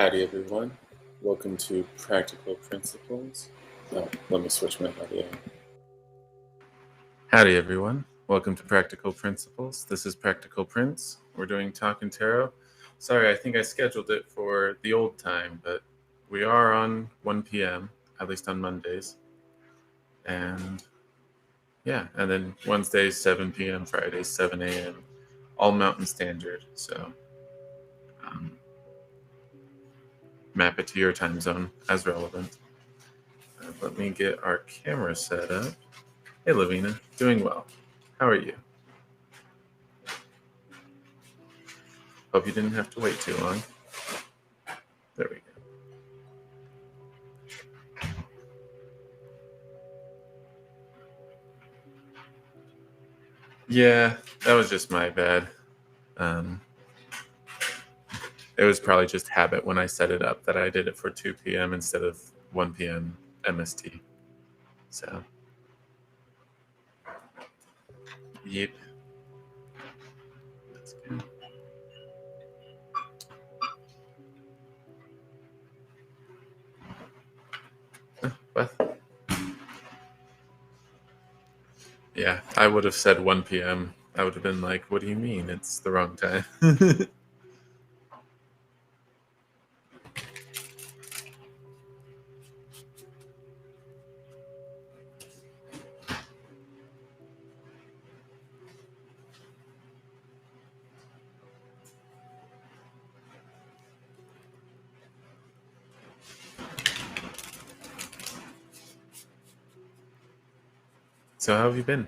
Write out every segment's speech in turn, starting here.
Howdy everyone, welcome to Practical Principles. Let me switch my audio. Howdy everyone, welcome to Practical Principles. This is Practical Prince. We're doing Talk and Tarot. Sorry, I think I scheduled it for the old time, but we are on 1 p.m., at least on Mondays. And yeah, and then Wednesdays 7 p.m., Fridays 7 a.m., all Mountain Standard. So map it to your time zone as relevant. Let me get our camera set up. Hey, Lavina. Doing well. How are you? Hope you didn't have to wait too long. There we go. Yeah, that was just my bad. It was probably just habit when I set it up that I did it for 2 p.m. instead of 1 p.m. MST. So, yep. That's good. What? Yeah, I would have said 1 p.m. I would have been like, what do you mean? It's the wrong time. So how have you been?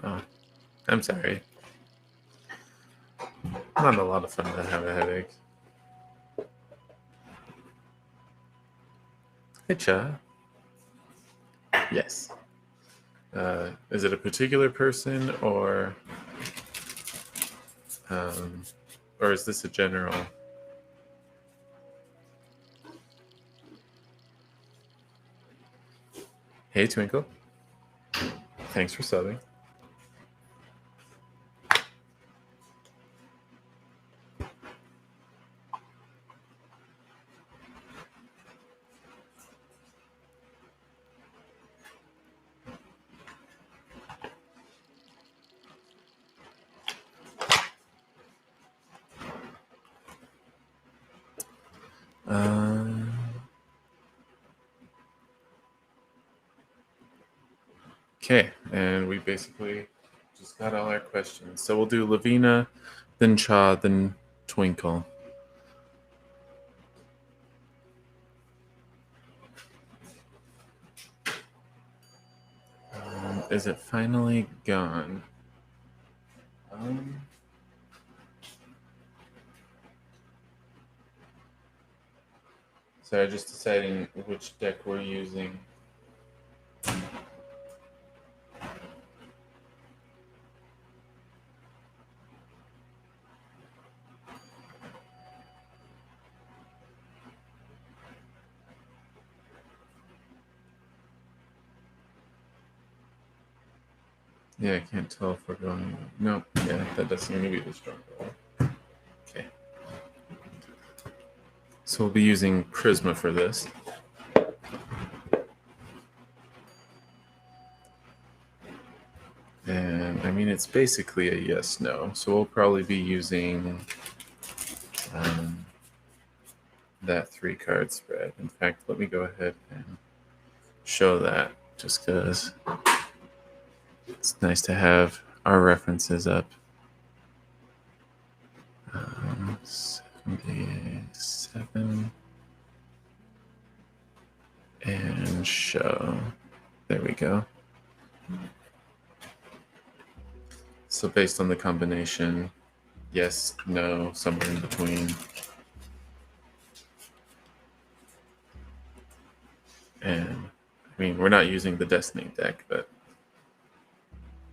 Oh, I'm sorry. Not a lot of fun to have a headache. Hey, Cha. Yes. Is it a particular person or is this a general? Hey, Twinkle. Thanks for subbing. Okay, and we basically just got all our questions. So we'll do Lavina, then Cha, then Twinkle. Is it finally gone? Sorry, just deciding which deck we're using. Yeah, I can't tell if we're going. No, yeah, that doesn't seem to be the strong roll. Okay. So we'll be using Prisma for this. And I mean, it's basically a yes/no. So we'll probably be using that 3-card spread. In fact, let me go ahead and show that just because it's nice to have our references up. 77 and show. There we go. So based on the combination, yes, no, somewhere in between. And I mean, we're not using the Destiny deck, but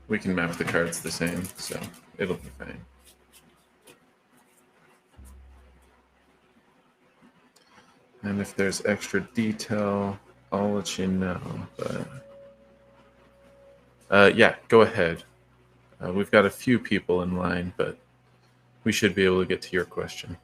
we can map the cards the same, so it'll be fine. And if there's extra detail, I'll let you know. But yeah, go ahead. We've got a few people in line, but we should be able to get to your question.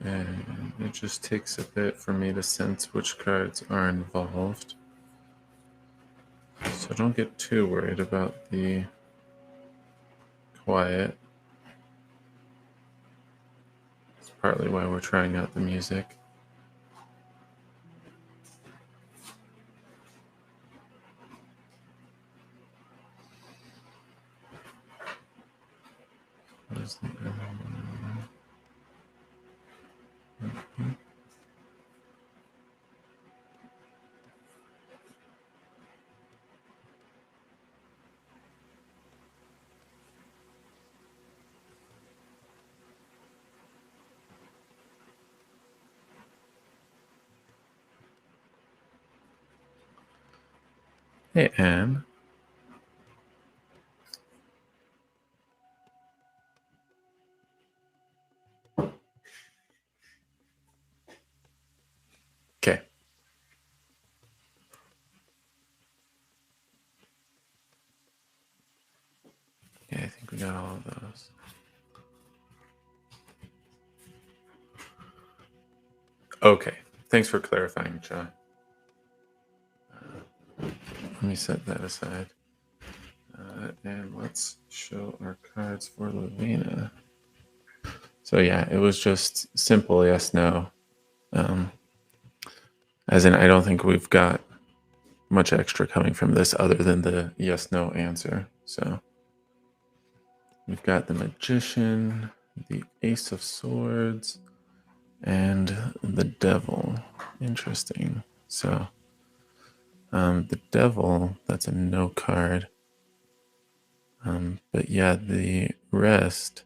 And it just takes a bit for me to sense which cards are involved. So don't get too worried about the quiet. It's partly why we're trying out the music. What is the Hey, Anne. Okay. Yeah, I think we got all of those. Okay. Thanks for clarifying, John. Let me set that aside. And let's show our cards for Lavina. So yeah, it was just simple yes, no. As in, I don't think we've got much extra coming from this other than the yes, no answer. So we've got the Magician, the Ace of Swords, and the Devil. Interesting. So the Devil, that's a no card. But yeah, the rest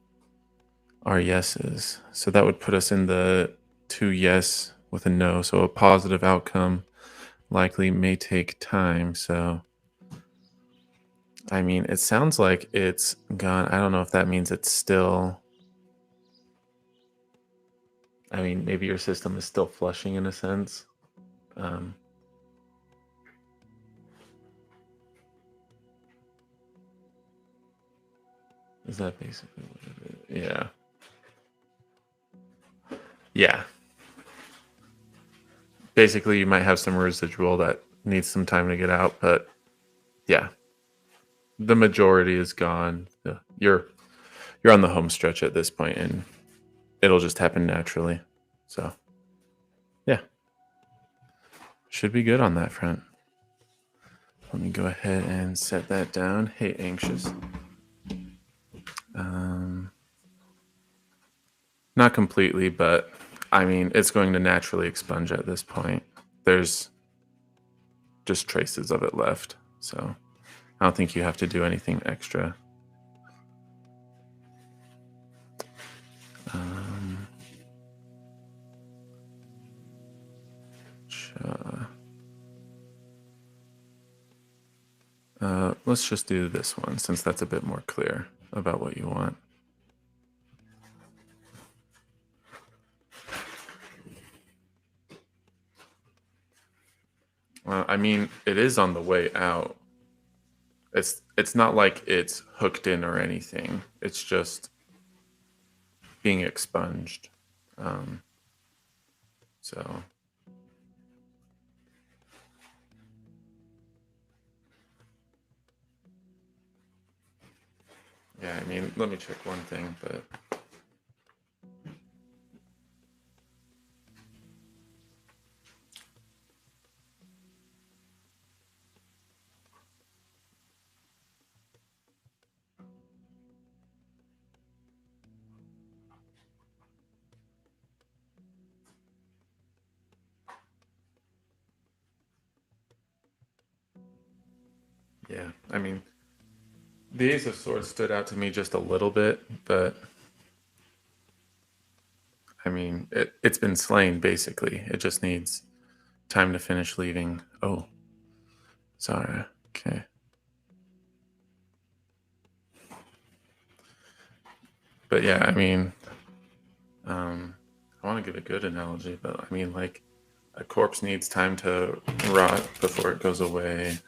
are yeses. So that would put us in the 2 yes with a no. So a positive outcome likely may take time. So, I mean, it sounds like it's gone. I don't know if that means it's still. I mean, maybe your system is still flushing in a sense. Is that basically what it is? Yeah. Yeah. Basically, you might have some residual that needs some time to get out, but yeah, the majority is gone. You're on the home stretch at this point, and it'll just happen naturally. So, yeah, should be good on that front. Let me go ahead and set that down. Hey, anxious. Not completely, but I mean, it's going to naturally expunge at this point. There's just traces of it left, so I don't think you have to do anything extra. Let's just do this one since that's a bit more clear about what you want. I mean, it is on the way out. It's not like it's hooked in or anything. It's just being expunged. So yeah, I mean, let me check one thing, but Yeah, I mean, the Ace of Swords stood out to me just a little bit, but I mean, it's been slain basically. It just needs time to finish leaving. Oh, Zara. Okay. But yeah, I mean, I want to give a good analogy, but I mean, like, a corpse needs time to rot before it goes away.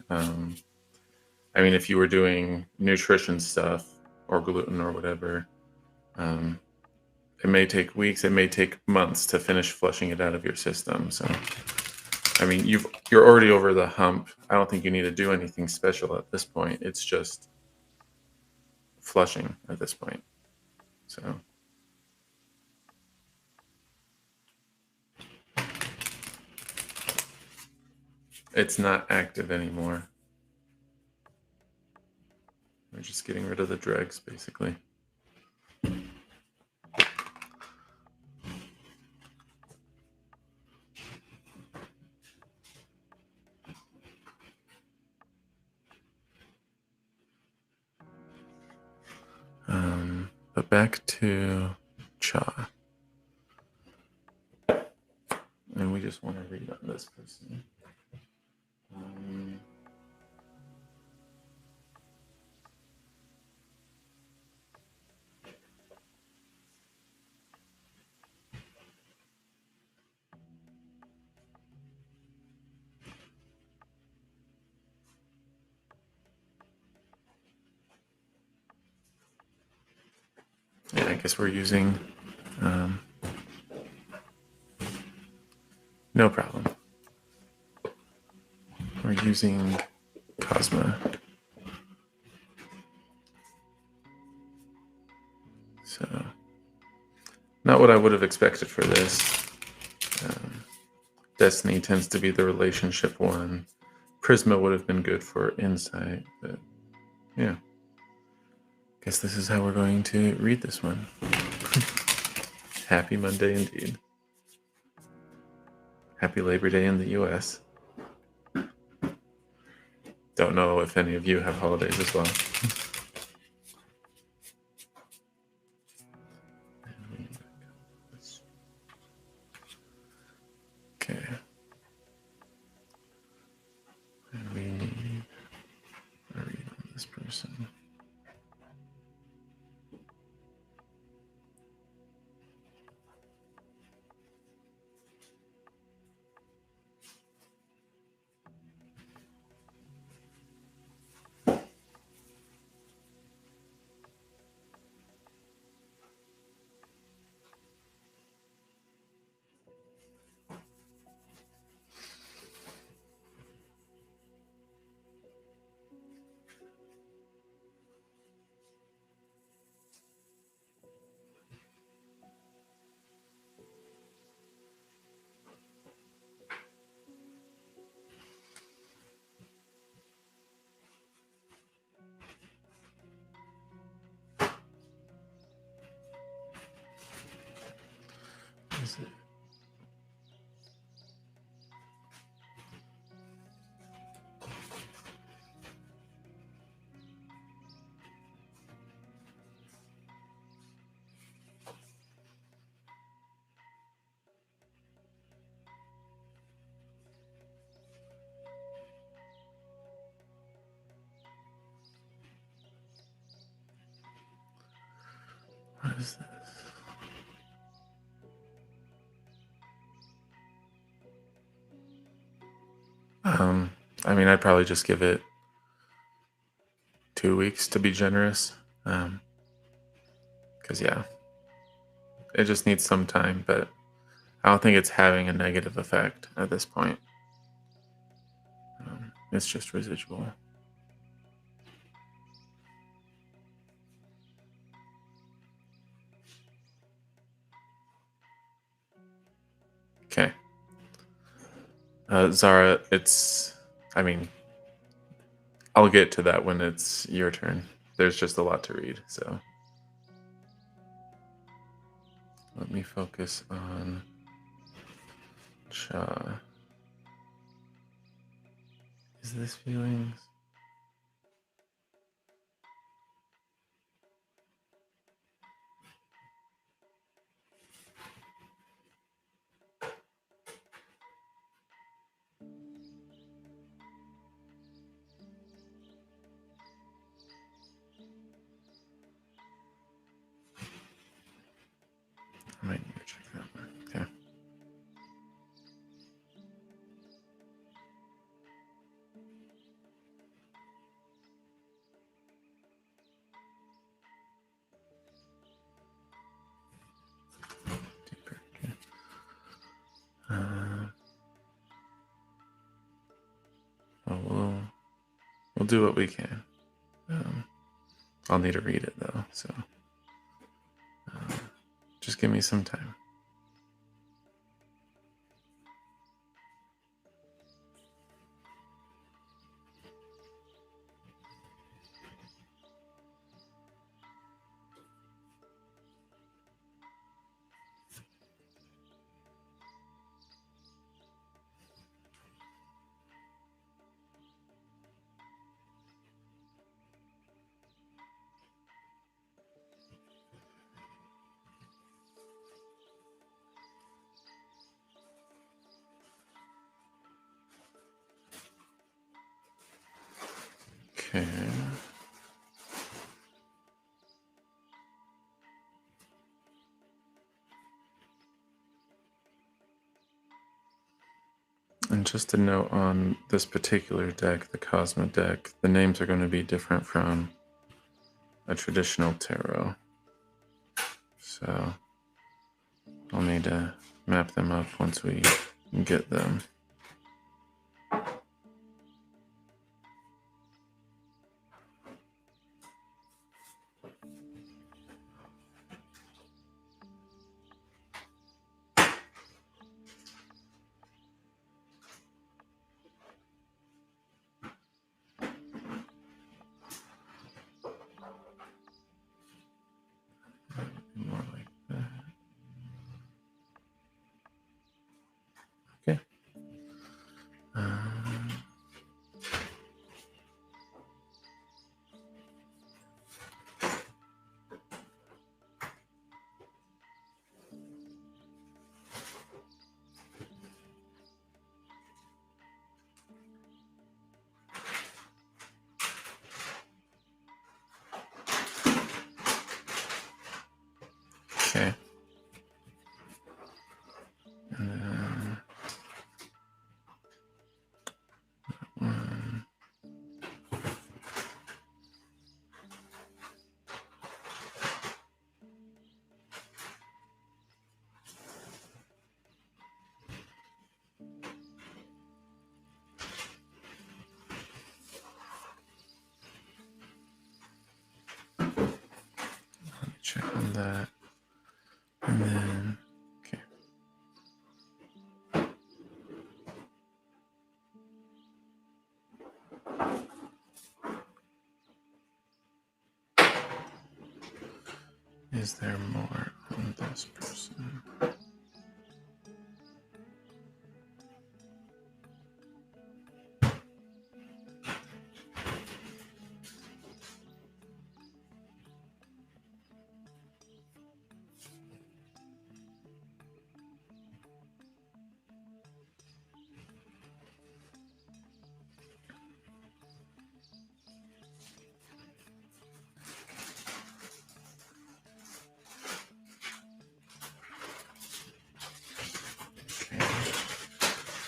I mean, if you were doing nutrition stuff or gluten or whatever, um, it may take weeks, it may take months to finish flushing it out of your system. So, I mean, you're already over the hump. I don't think you need to do anything special at this point. It's just flushing at this point. So, it's not active anymore. We're just getting rid of the dregs, basically. But back to Cha. And we just want to read on this person. Yeah, I guess we're using... no problem. We're using Cosma. So, not what I would have expected for this. Destiny tends to be the relationship one. Prisma would have been good for insight, but yeah. Guess this is how we're going to read this one. Happy Monday indeed. Happy Labor Day in the US. Don't know if any of you have holidays as well. Okay. And we need a read on this person. Is it? What is this? I mean, I'd probably just give it 2 weeks to be generous. Because, yeah, it just needs some time, but I don't think it's having a negative effect at this point. It's just residual. Okay. Zara, I mean, I'll get to that when it's your turn. There's just a lot to read, so. Let me focus on Cha. Is this feelings? we'll do what we can. I'll need to read it though, so just give me some time. Okay. And just a note on this particular deck, the Cosmo deck, the names are going to be different from a traditional tarot. So I'll need to map them up once we get them. More like that. Okay. Okay. And then one. Let me check on that. And then, okay. Is there more on this person?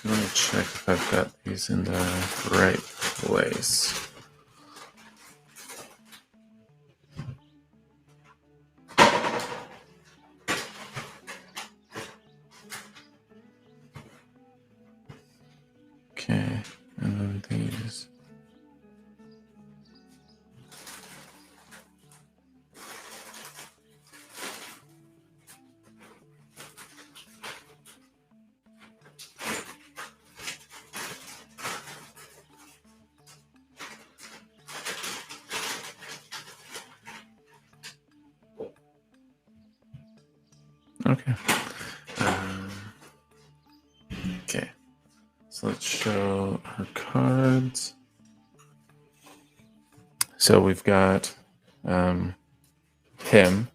Let me check if I've got these in the right place. Okay, and then these. Okay. Okay. So let's show our cards. So we've got him,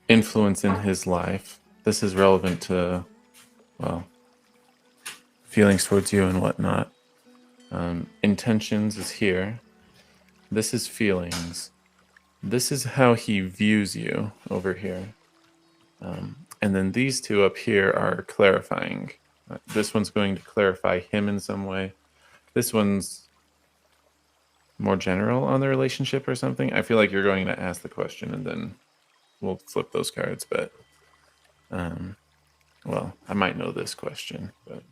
influence in his life. This is relevant to, well, feelings towards you and whatnot. Intentions is here. This is feelings. This is how he views you over here. And then these two up here are clarifying. This one's going to clarify him in some way. This one's more general on the relationship or something. I feel like you're going to ask the question and then we'll flip those cards. But, well, I might know this question, but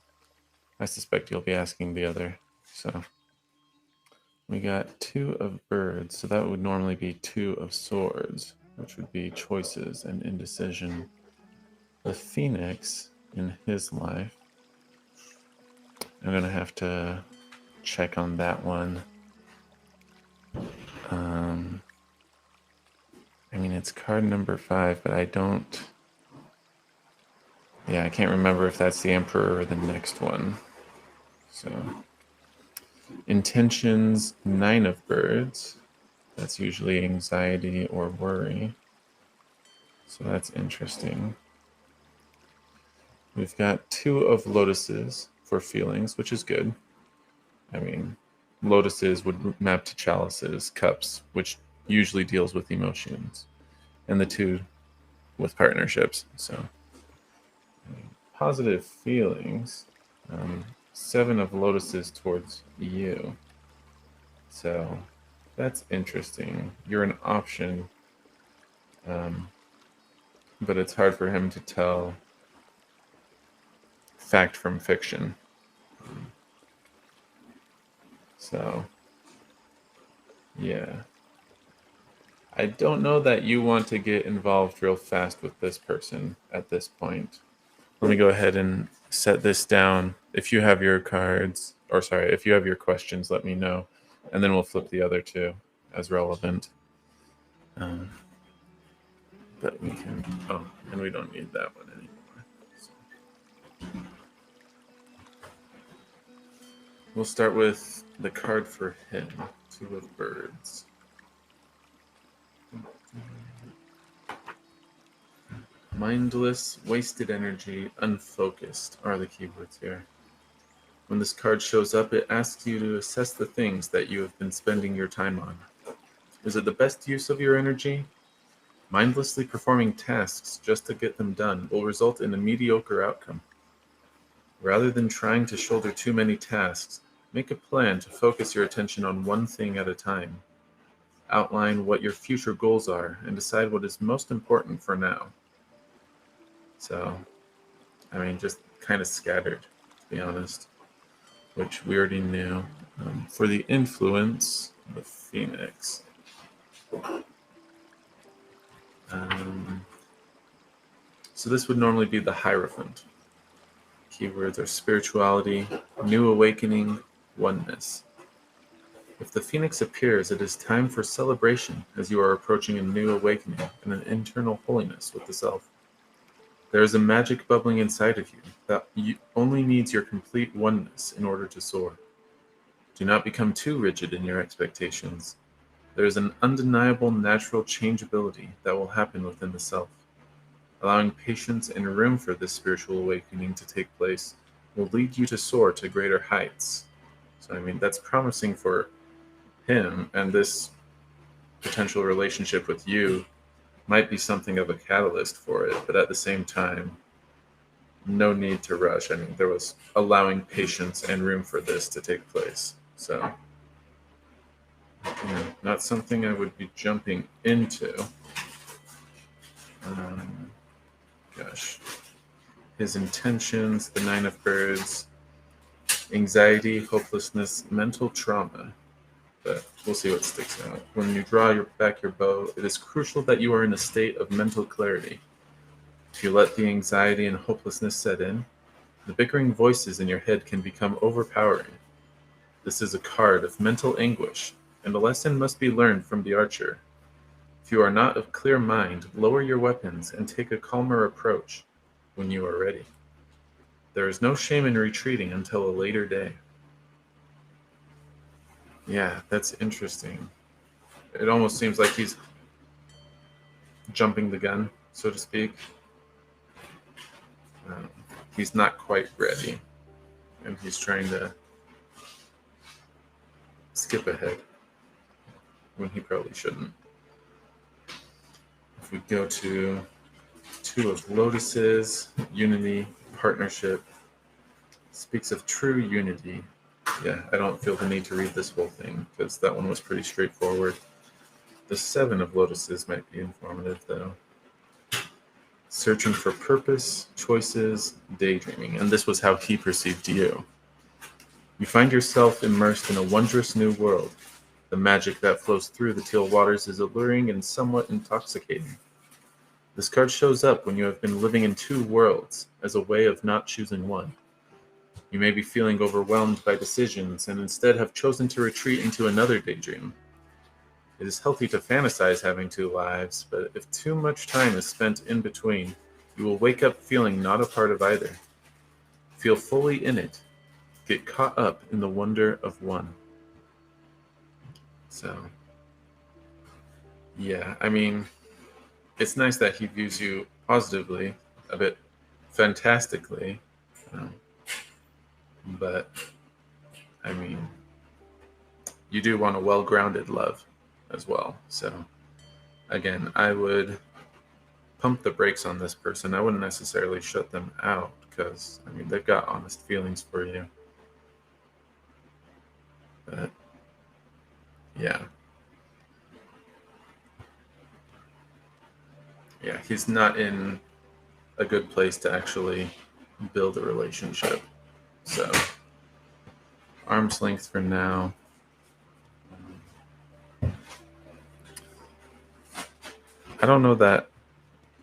I suspect you'll be asking the other. So let got 2 of birds, so that would normally be 2 of swords, which would be choices and indecision. The phoenix in his life, I'm going to have to check on that one. I mean, it's card number 5, but I don't... Yeah, I can't remember if that's the Emperor or the next one. So, intentions, 9 of birds. That's usually anxiety or worry. So that's interesting. We've got 2 of lotuses for feelings, which is good. I mean, lotuses would map to chalices, cups, which usually deals with emotions. And the 2 with partnerships. So, positive feelings. 7 of lotuses towards you. So that's interesting. You're an option, but it's hard for him to tell fact from fiction. So, yeah. I don't know that you want to get involved real fast with this person at this point. Let me go ahead and set this down. If you have your cards, or sorry, if you have your questions, let me know. And then we'll flip the other 2 as relevant. But we can, and we don't need that one anymore. So. We'll start with the card for him, 2 of birds. Mindless, wasted energy, unfocused are the keywords here. When this card shows up, it asks you to assess the things that you have been spending your time on. Is it the best use of your energy? Mindlessly performing tasks just to get them done will result in a mediocre outcome. Rather than trying to shoulder too many tasks, make a plan to focus your attention on one thing at a time. Outline what your future goals are and decide what is most important for now. So, I mean, just kind of scattered, to be honest, which we already knew. For the influence, the Phoenix. So this would normally be the Hierophant. Keywords are spirituality, new awakening, oneness. If the Phoenix appears, it is time for celebration as you are approaching a new awakening and an internal holiness with the self. There is a magic bubbling inside of you that only needs your complete oneness in order to soar. Do not become too rigid in your expectations. There is an undeniable natural changeability that will happen within the self. Allowing patience and room for this spiritual awakening to take place will lead you to soar to greater heights. So, I mean, that's promising for him, and this potential relationship with you might be something of a catalyst for it, but at the same time, no need to rush. I mean, there was allowing patience and room for this to take place. So, not something I would be jumping into. His intentions, the 9 of birds, anxiety, hopelessness, mental trauma. But we'll see what sticks out. When you draw back your bow, it is crucial that you are in a state of mental clarity. If you let the anxiety and hopelessness set in, the bickering voices in your head can become overpowering. This is a card of mental anguish, and a lesson must be learned from the archer. If you are not of clear mind, lower your weapons and take a calmer approach when you are ready. There is no shame in retreating until a later day. Yeah, that's interesting. It almost seems like he's jumping the gun, so to speak. He's not quite ready, and he's trying to skip ahead when he probably shouldn't. If we go to 2 of lotuses, unity, partnership, speaks of true unity. Yeah, I don't feel the need to read this whole thing because that one was pretty straightforward. The 7 of lotuses might be informative, though. Searching for purpose, choices, daydreaming, and this was how he perceived you. You find yourself immersed in a wondrous new world. The magic that flows through the teal waters is alluring and somewhat intoxicating. This card shows up when you have been living in two worlds as a way of not choosing one. You may be feeling overwhelmed by decisions and instead have chosen to retreat into another daydream. It is healthy to fantasize having two lives, but if too much time is spent in between, you will wake up feeling not a part of either. Feel fully in it. Get caught up in the wonder of one. So, yeah, I mean, it's nice that he views you positively, a bit fantastically, um, but I mean, you do want a well-grounded love as well. So, again, I would pump the brakes on this person. I wouldn't necessarily shut them out because, I mean, they've got honest feelings for you. But, yeah. Yeah, he's not in a good place to actually build a relationship. So, arm's length for now. I don't know that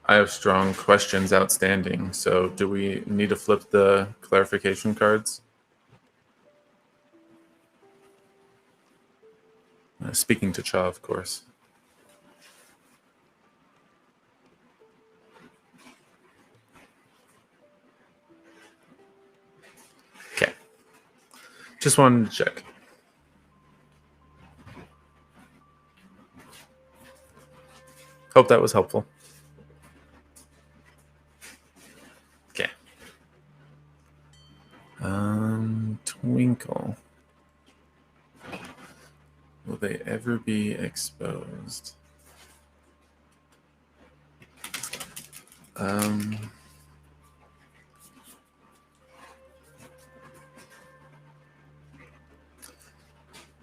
I have strong questions outstanding. So, do we need to flip the clarification cards? Speaking to Cha, of course. Okay. Just wanted to check. Hope that was helpful. Okay. Twinkle. Will they ever be exposed?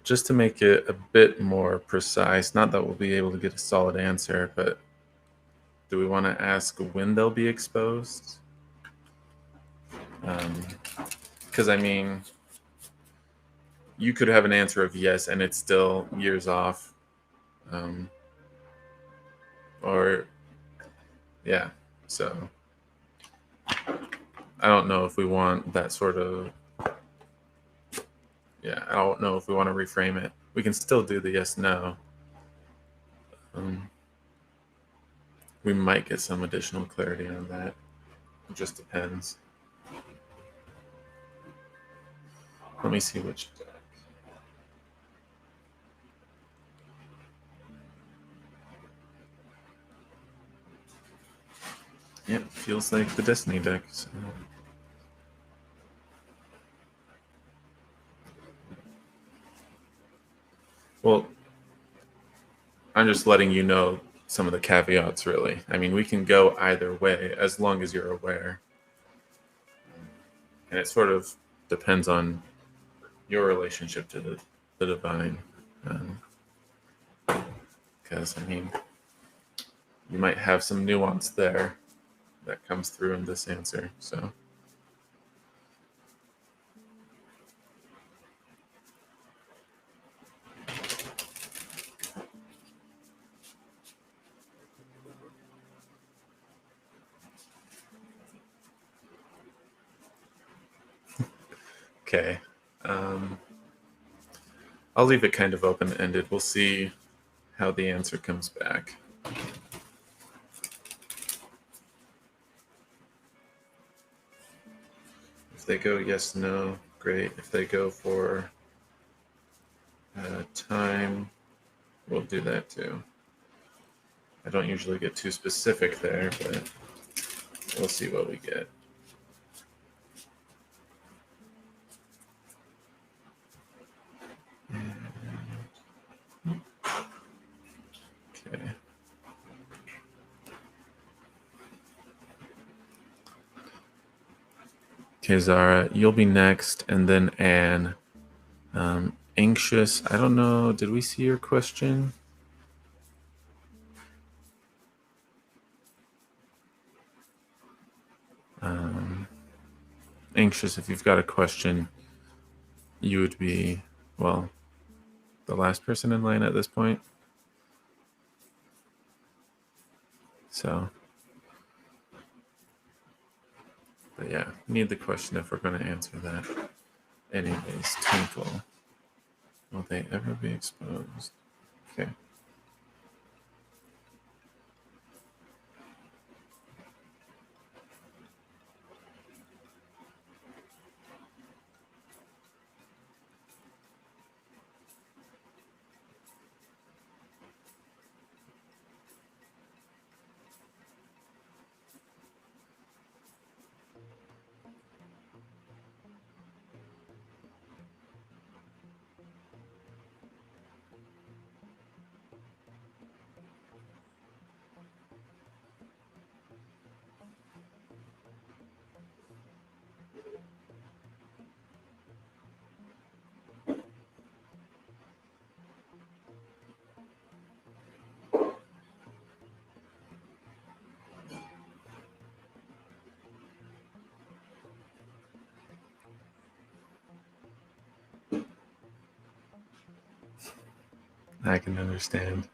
Just to make it a bit more precise, not that we'll be able to get a solid answer, but do we want to ask when they'll be exposed? Because, I mean, you could have an answer of yes, and it's still years off. Or, yeah, so I don't know if we want that sort of, yeah, I don't know if we want to reframe it. We can still do the yes, no. We might get some additional clarity on that. It just depends. Let me see which deck. Yep, feels like the Destiny deck. So. Well, I'm just letting you know some of the caveats, really. I mean, we can go either way as long as you're aware. And it sort of depends on your relationship to the divine. Because, I mean, you might have some nuance there that comes through in this answer. So. Okay. I'll leave it kind of open-ended. We'll see how the answer comes back. If they go yes, no, great. If they go for time, we'll do that too. I don't usually get too specific there, but we'll see what we get. Okay. Okay, Zara, you'll be next, and then Anne. Anxious. I don't know. Did we see your question? Anxious, if you've got a question, you would be, well, the last person in line at this point. So, but yeah, need the question if we're going to answer that. Anyways, Twinkle. Will they ever be exposed? Okay. I can understand.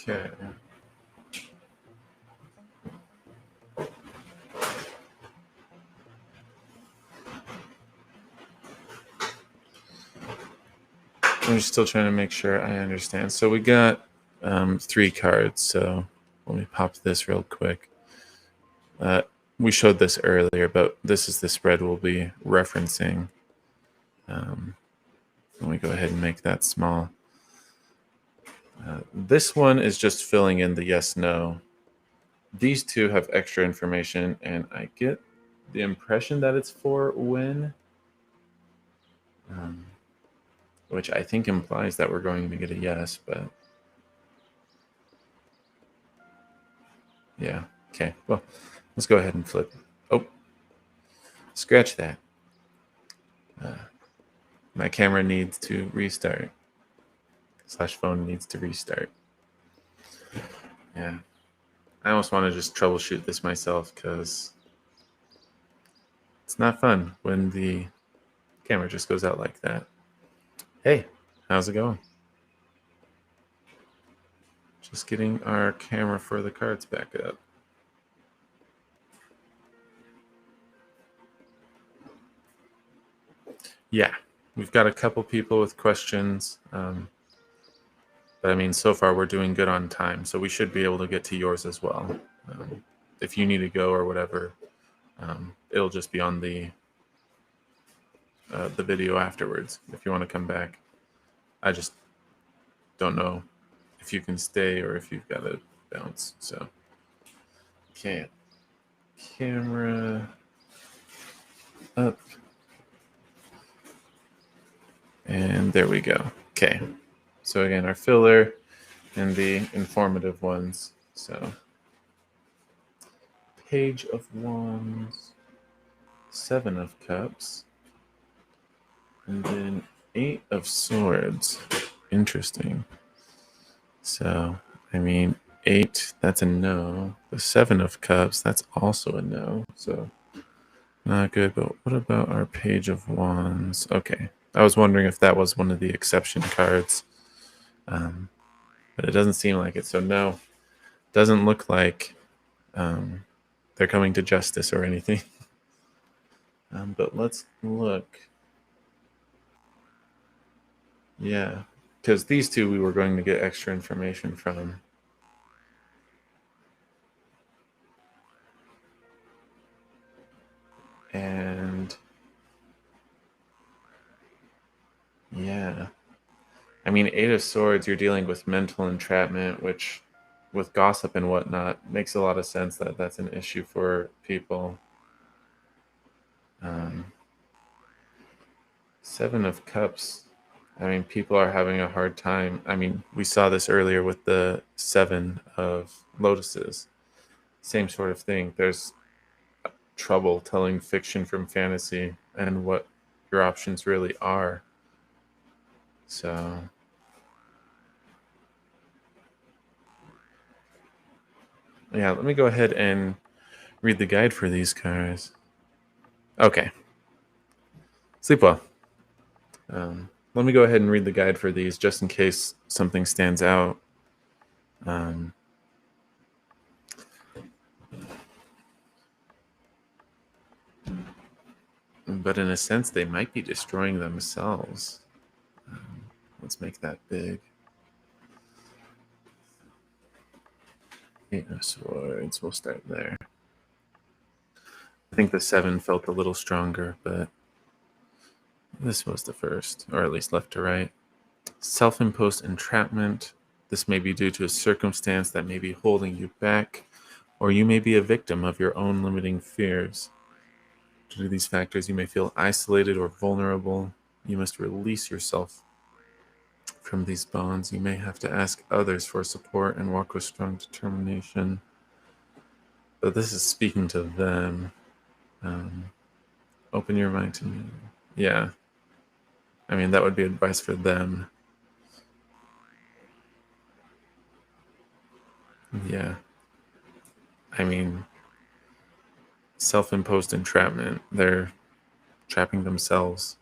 Okay. I'm just still trying to make sure I understand. So we got 3 cards. So let me pop this real quick. We showed this earlier, but this is the spread we'll be referencing. Let me go ahead and make that small. This one is just filling in the yes/no. These two have extra information, and I get the impression that it's for when, which I think implies that we're going to get a yes, but yeah. Okay, well, let's go ahead and flip. Oh, scratch that. My camera needs to restart. / phone needs to restart. Yeah. I almost want to just troubleshoot this myself because it's not fun when the camera just goes out like that. Hey, how's it going? Just getting our camera for the cards back up. Yeah, we've got a couple people with questions. But I mean, so far we're doing good on time, so we should be able to get to yours as well. If you need to go or whatever, it'll just be on the video afterwards. If you want to come back, I just don't know if you can stay or if you've got to bounce. So, okay, camera up, and there we go. Okay. So again, our filler and the informative ones. So Page of Wands, Seven of Cups, and then Eight of Swords. Interesting. So, I mean, 8, that's a no. The Seven of Cups, that's also a no. So, not good. But what about our Page of Wands? Okay. I was wondering if that was one of the exception cards. But it doesn't seem like it. So, no. Doesn't look like they're coming to justice or anything. But let's look. Yeah. Because these two we were going to get extra information from. And yeah. I mean, Eight of Swords, you're dealing with mental entrapment, which with gossip and whatnot makes a lot of sense that that's an issue for people. Um, Seven of Cups, I mean, people are having a hard time. I mean, we saw this earlier with the Seven of Lotuses. Same sort of thing. There's trouble telling fiction from fantasy and what your options really are. So, yeah, let me go ahead and read the guide for these cards. Okay. Sleep well. Let me go ahead and read the guide for these just in case something stands out. But in a sense, they might be destroying themselves. Let's make that big. Eight of Swords. We'll start there. I think the Seven felt a little stronger, but this was the first, or at least left to right. Self-imposed entrapment. This may be due to a circumstance that may be holding you back, or you may be a victim of your own limiting fears. Due to these factors, you may feel isolated or vulnerable. You must release yourself from these bonds. You may have to ask others for support and walk with strong determination. But this is speaking to them. Open your mind to me. Yeah. I mean, that would be advice for them. Yeah. I mean, self-imposed entrapment. They're trapping themselves.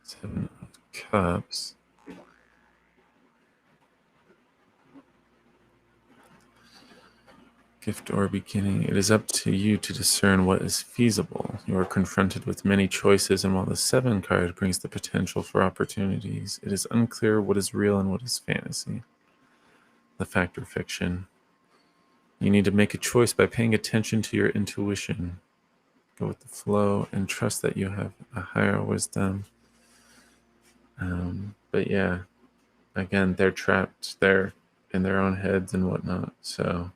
Seven of Cups. Gift or beginning. It is up to you to discern what is feasible. You are confronted with many choices, and while the Seven card brings the potential for opportunities, it is unclear what is real and what is fantasy. The fact or fiction. You need to make a choice by paying attention to your intuition. Go with the flow and trust that you have a higher wisdom. But yeah, again, they're trapped. They're in their own heads and whatnot. So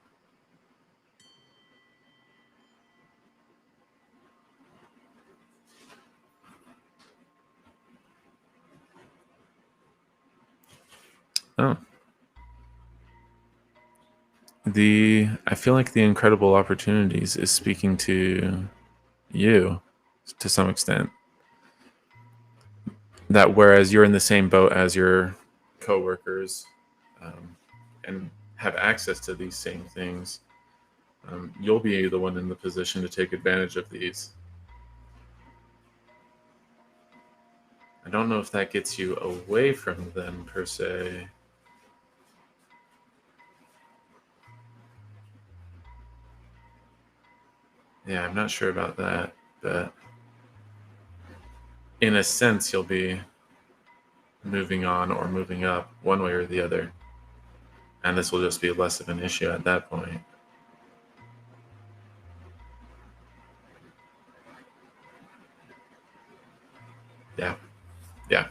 I feel like the incredible opportunities is speaking to you to some extent. That whereas you're in the same boat as your coworkers and have access to these same things, you'll be the one in the position to take advantage of these. I don't know if that gets you away from them per se. Yeah, I'm not sure about that, but in a sense, you'll be moving on or moving up one way or the other. And this will just be less of an issue at that point. Yeah. Yeah.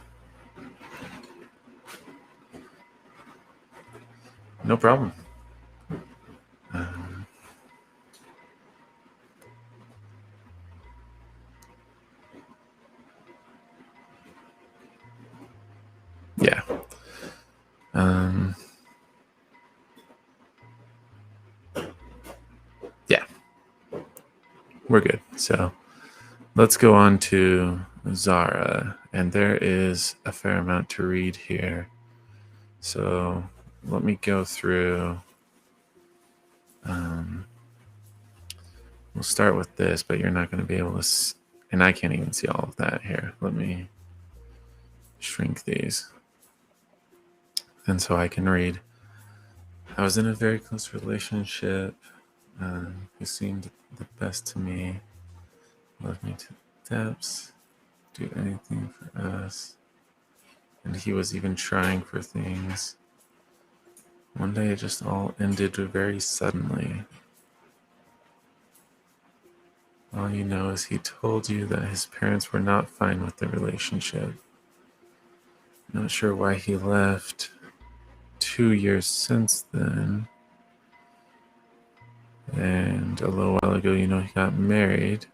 No problem. So let's go on to Zara, and there is a fair amount to read here. So let me go through. We'll start with this, but you're not going to be able to, and I can't even see all of that here. Let me shrink these. And so I can read. I was in a very close relationship. Who seemed the best to me, loved me to depths, do anything for us. And he was even trying for things. One day it just all ended very suddenly. All you know is he told you that his parents were not fine with the relationship. Not sure why he left. 2 years since then. And a little while ago, he got married.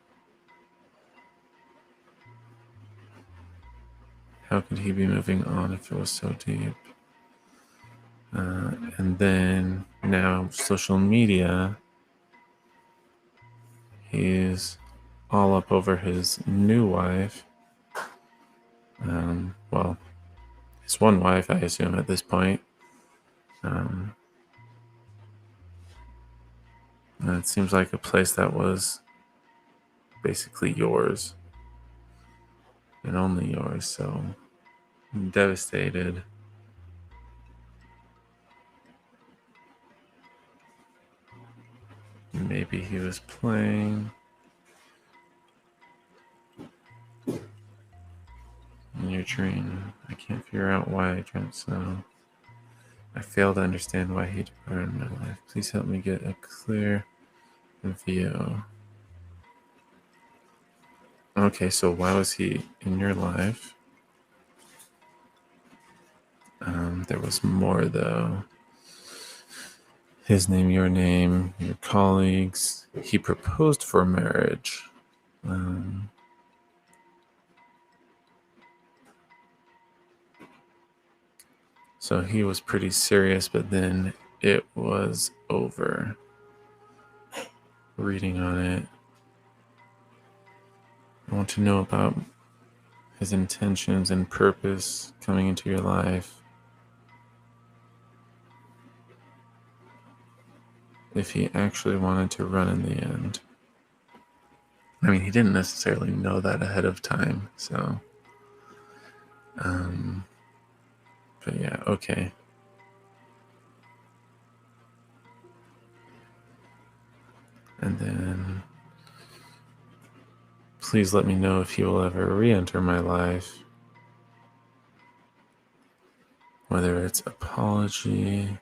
How could he be moving on if it was so deep? And then now social media, he's all up over his new wife. Well, his one wife, I assume, at this point. And it seems like a place that was basically yours and only yours. So I'm devastated. Maybe he was playing. In your dream, I can't figure out why I dreamt so. I fail to understand why he departed my life. Please help me get a clear view. Okay, so why was he in your life? There was more, though. His name, your colleagues. He proposed for marriage. So he was pretty serious, but then it was over. Reading on it, I want to know about his intentions and purpose coming into your life. If he actually wanted to run in the end. I mean, he didn't necessarily know that ahead of time, so. But yeah, okay. And then, please let me know if he will ever re-enter my life. Whether it's apology,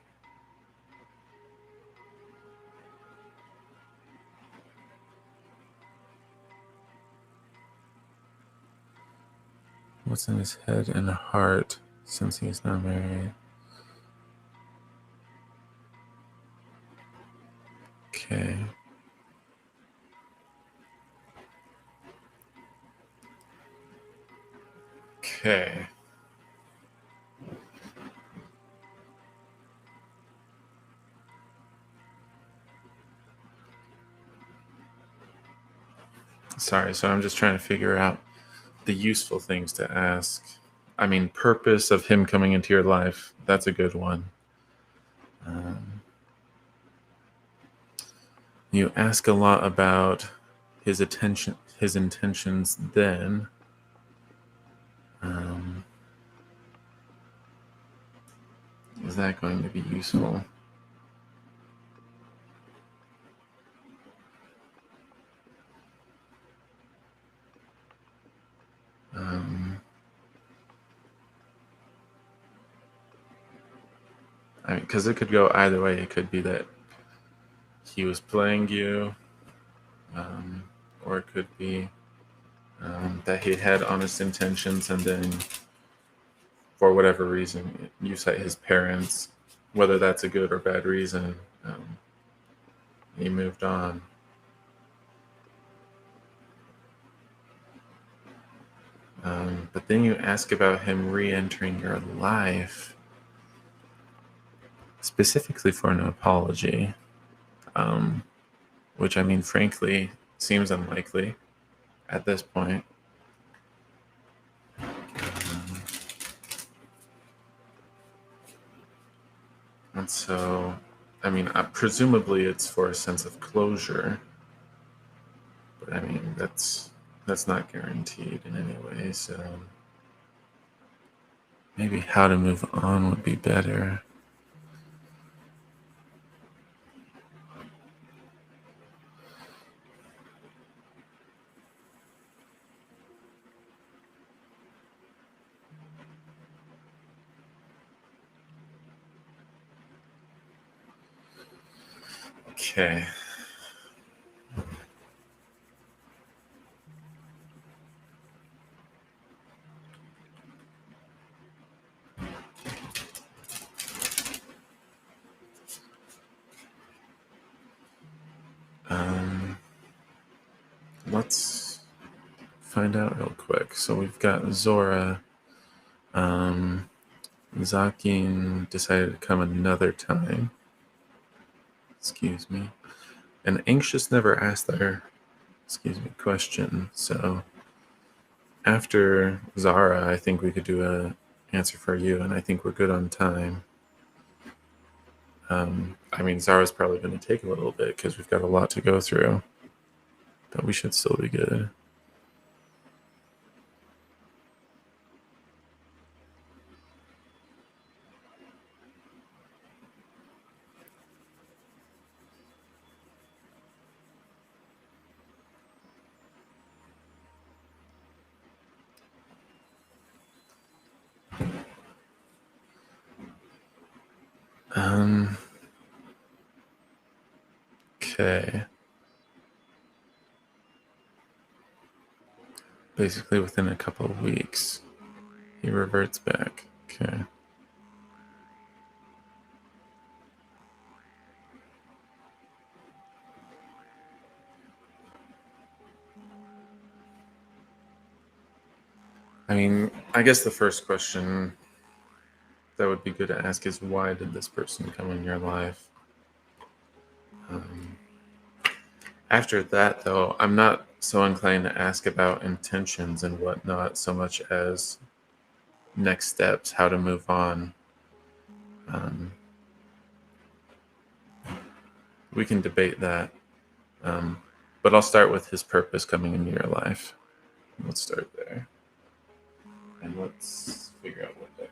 what's in his head and heart since he's not married. Okay. Okay. Sorry, so I'm just trying to figure out the useful things to ask. I mean, purpose of him coming into your life, that's a good one. You ask a lot about his intentions then. Is that going to be useful? I mean, because it could go either way. It could be that he was playing you, or it could be that he had honest intentions, and then for whatever reason, you cite his parents, whether that's a good or bad reason, he moved on. But then you ask about him re-entering your life, specifically for an apology, which, I mean, frankly, seems unlikely at this point. And so, I mean, presumably it's for a sense of closure, but I mean, that's not guaranteed in any way. So maybe how to move on would be better. Okay. Let's find out real quick. So we've got Zora. Zakin decided to come another time. Excuse me. And Anxious never asked their question. So after Zara, I think we could do a answer for you, and I think we're good on time. I mean, Zara's probably going to take a little bit because we've got a lot to go through, but we should still be good. Okay. Basically, within a couple of weeks, he reverts back. Okay. I mean, I guess the first question that would be good to ask is why did this person come in your life? After that, though, I'm not so inclined to ask about intentions and whatnot so much as next steps, how to move on. We can debate that. But I'll start with his purpose coming into your life. Let's start there. And let's figure out what deck.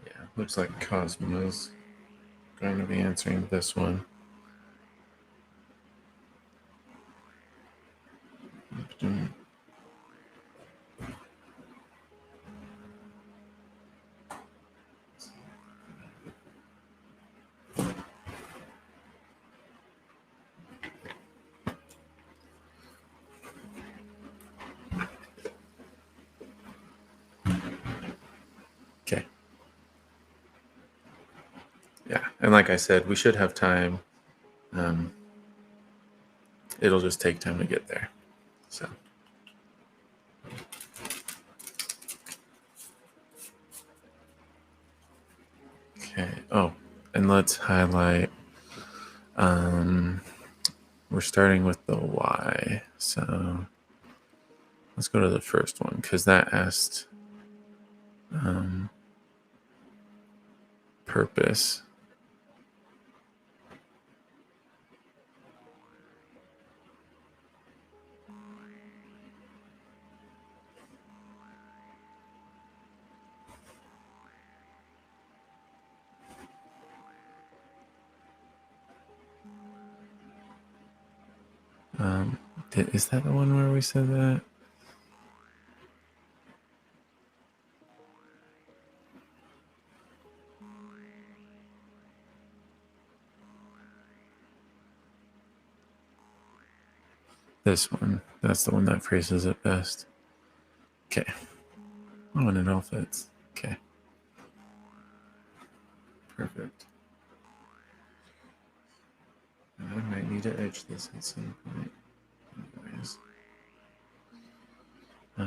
Yeah, looks like Cosmo's going to be answering this one. Okay. Yeah, and like I said, we should have time. It'll just take time to get there. So. Okay. Oh, and let's highlight. We're starting with the Y. So let's go to the first one because that asked purpose. Is that the one where we said that? This one. That's the one that phrases it best. Okay. Oh, and it all fits. Okay. Perfect. I might need to edge this at some point. Anyways. Okay.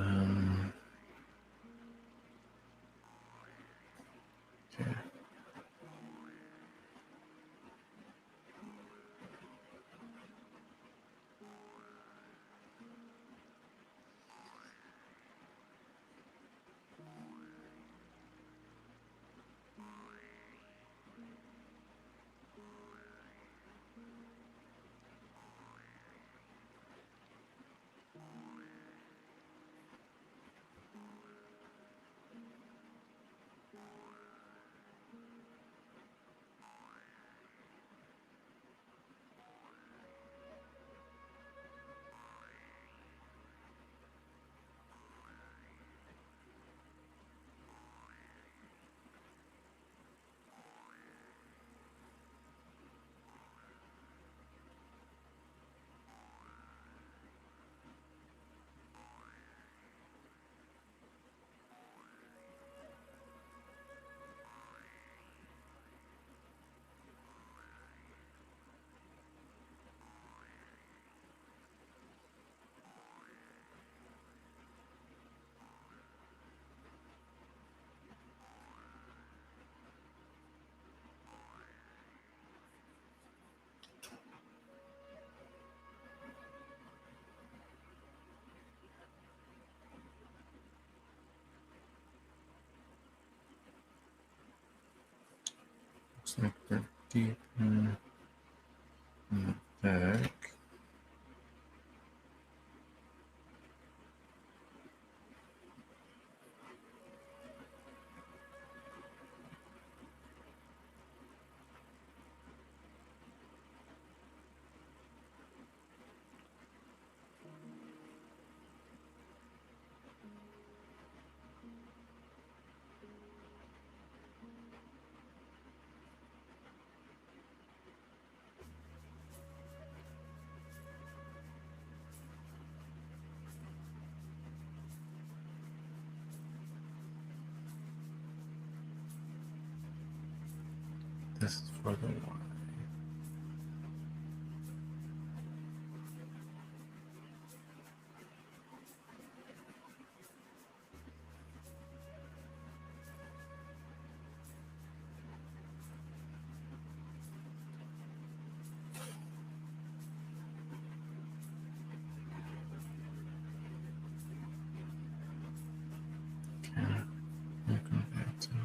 Looks like they're deep in the back. This is for the Y. Okay, we'll go back to the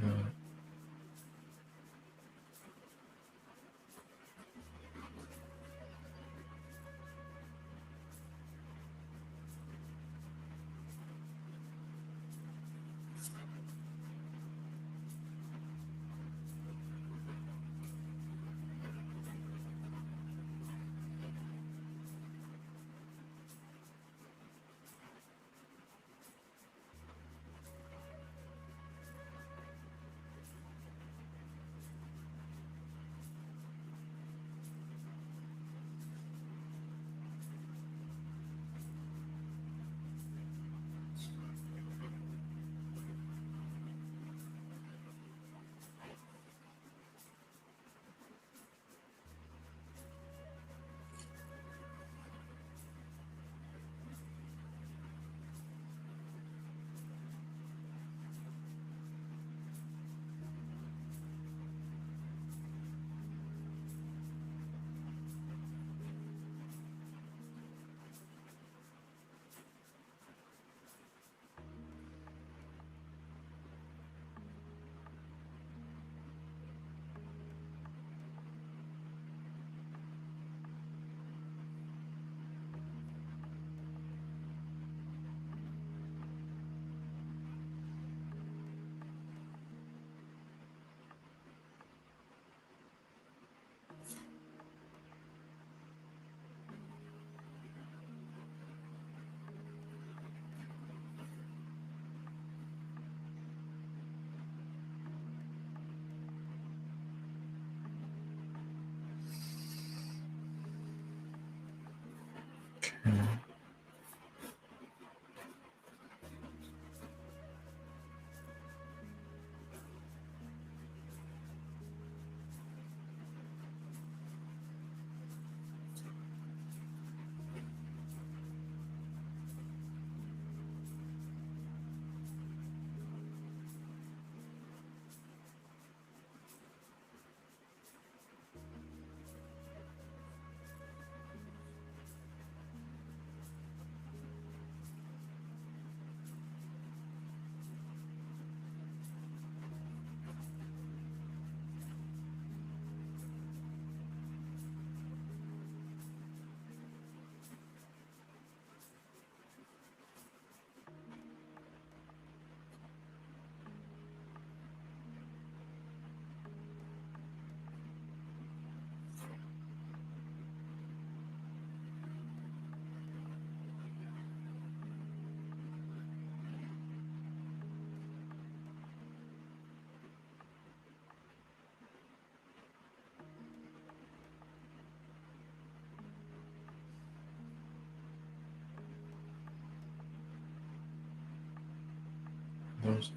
Rosy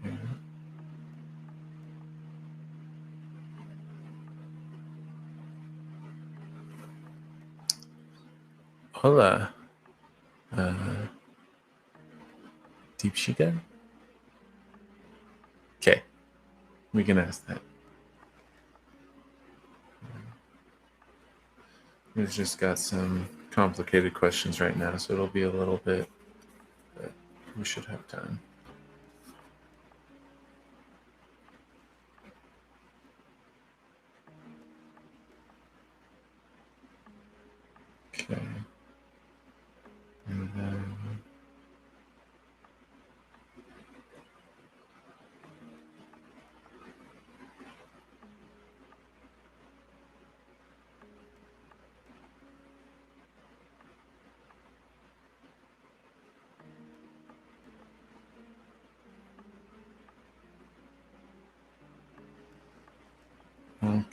hair. Hola. Deep Chica? Okay. We can ask that. We've just got some complicated questions right now, so it'll be a little bit, but we should have time. Okay. And then okay.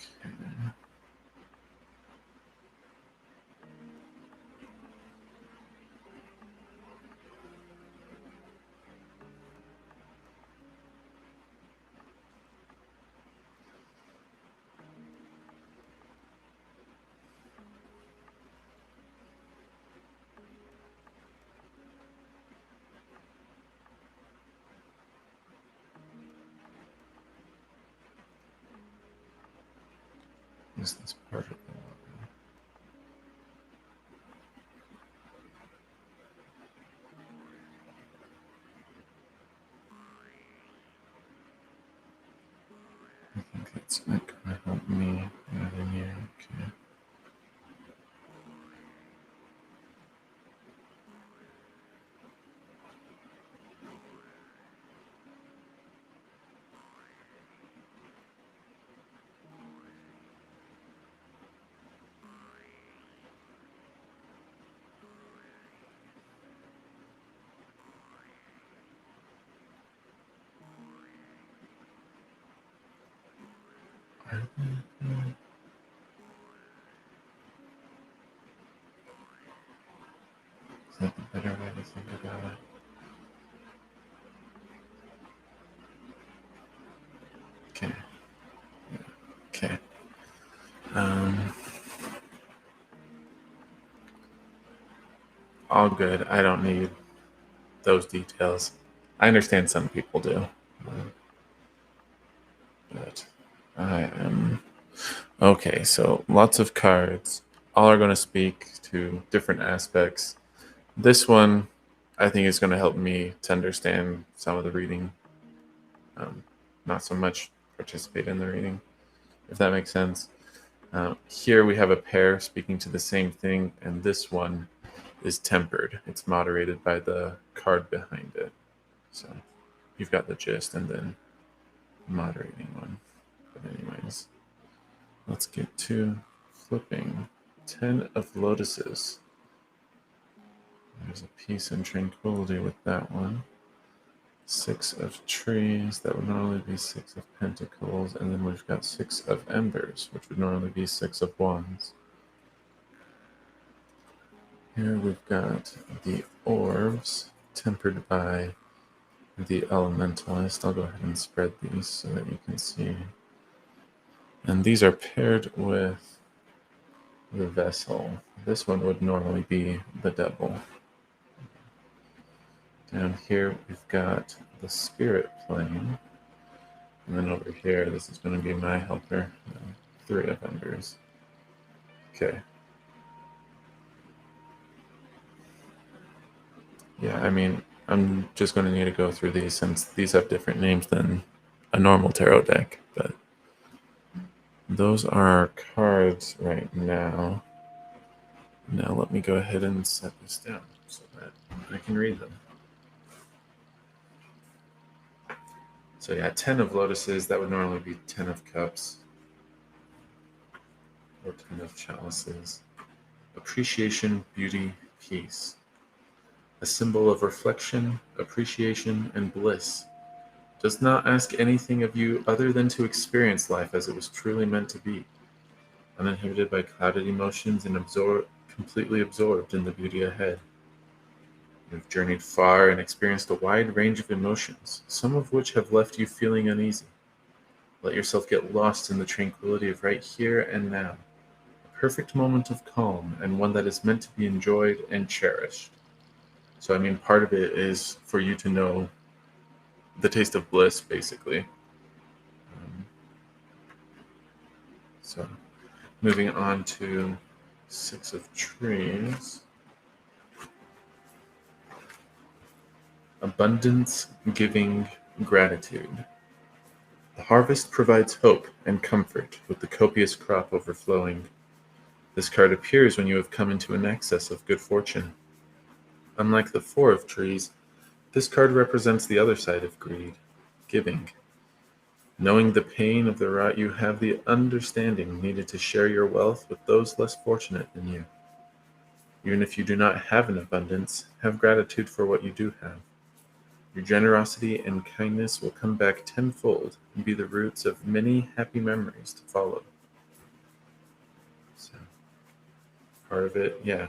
Is this part of the I think it's not gonna help me add in here. Okay. Is that the better way to think about it? Okay. Okay. All good. I don't need those details. I understand some people do, but I am okay. So lots of cards. All are going to speak to different aspects. This one, I think, is going to help me to understand some of the reading. Not so much participate in the reading, if that makes sense. Here we have a pair speaking to the same thing, and this one is tempered. It's moderated by the card behind it. So you've got the gist, and then moderating one. But anyways, let's get to flipping. 10 of Lotuses. There's a peace and tranquility with that one. 6 of Trees. That would normally be 6 of Pentacles. And then we've got 6 of Embers, which would normally be 6 of Wands. Here we've got the Orbs, tempered by the Elementalist. I'll go ahead and spread these so that you can see. And these are paired with the Vessel. This one would normally be the Devil. Down here we've got the Spirit Plane. And then over here, this is going to be my helper. 3 of Embers. Okay. Yeah, I mean, I'm just going to need to go through these since these have different names than a normal tarot deck. But those are our cards right now. Now let me go ahead and set this down so that I can read them. So yeah, 10 of Lotuses, that would normally be 10 of Cups. Or 10 of Chalices. Appreciation, beauty, peace. A symbol of reflection, appreciation, and bliss. Does not ask anything of you other than to experience life as it was truly meant to be. Uninhibited by clouded emotions and completely absorbed in the beauty ahead. You've journeyed far and experienced a wide range of emotions, some of which have left you feeling uneasy. Let yourself get lost in the tranquility of right here and now, a perfect moment of calm and one that is meant to be enjoyed and cherished. So, I mean, part of it is for you to know the taste of bliss, basically. Um, so, moving on to Six of Trees. Abundance, giving, gratitude. The harvest provides hope and comfort, with the copious crop overflowing. This card appears when you have come into an excess of good fortune. Unlike the Four of Trees, this card represents the other side of greed, giving. Knowing the pain of the rot, you have the understanding needed to share your wealth with those less fortunate than you. Even if you do not have an abundance, have gratitude for what you do have. Your generosity and kindness will come back tenfold and be the roots of many happy memories to follow. So, part of it, yeah,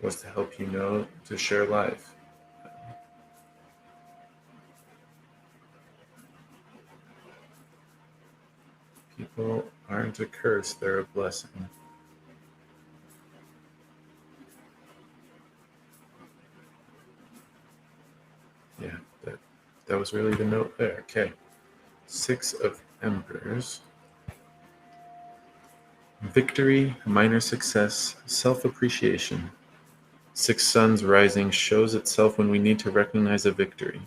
was to help you know to share life. People aren't a curse, they're a blessing. Yeah, that was really the note there. Okay. Six of Embers. Victory, minor success, self-appreciation. Six Suns rising shows itself when we need to recognize a victory.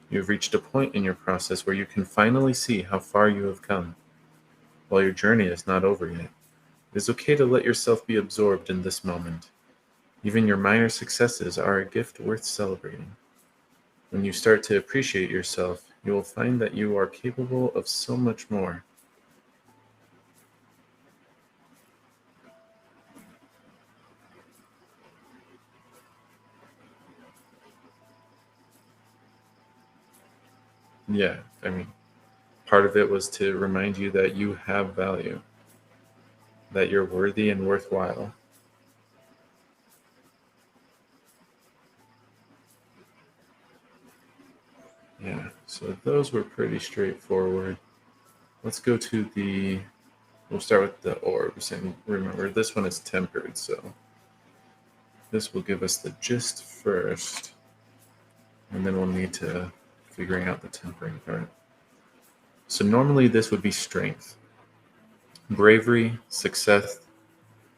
You have reached a point in your process where you can finally see how far you have come. While your journey is not over yet, it is okay to let yourself be absorbed in this moment. Even your minor successes are a gift worth celebrating. When you start to appreciate yourself, you will find that you are capable of so much more. Yeah, I mean, part of it was to remind you that you have value, that you're worthy and worthwhile. Yeah, so those were pretty straightforward. Let's go to we'll start with the orbs. And remember, this one is tempered, so this will give us the gist first. And then we'll need to figuring out the tempering part. So normally this would be strength, bravery, success,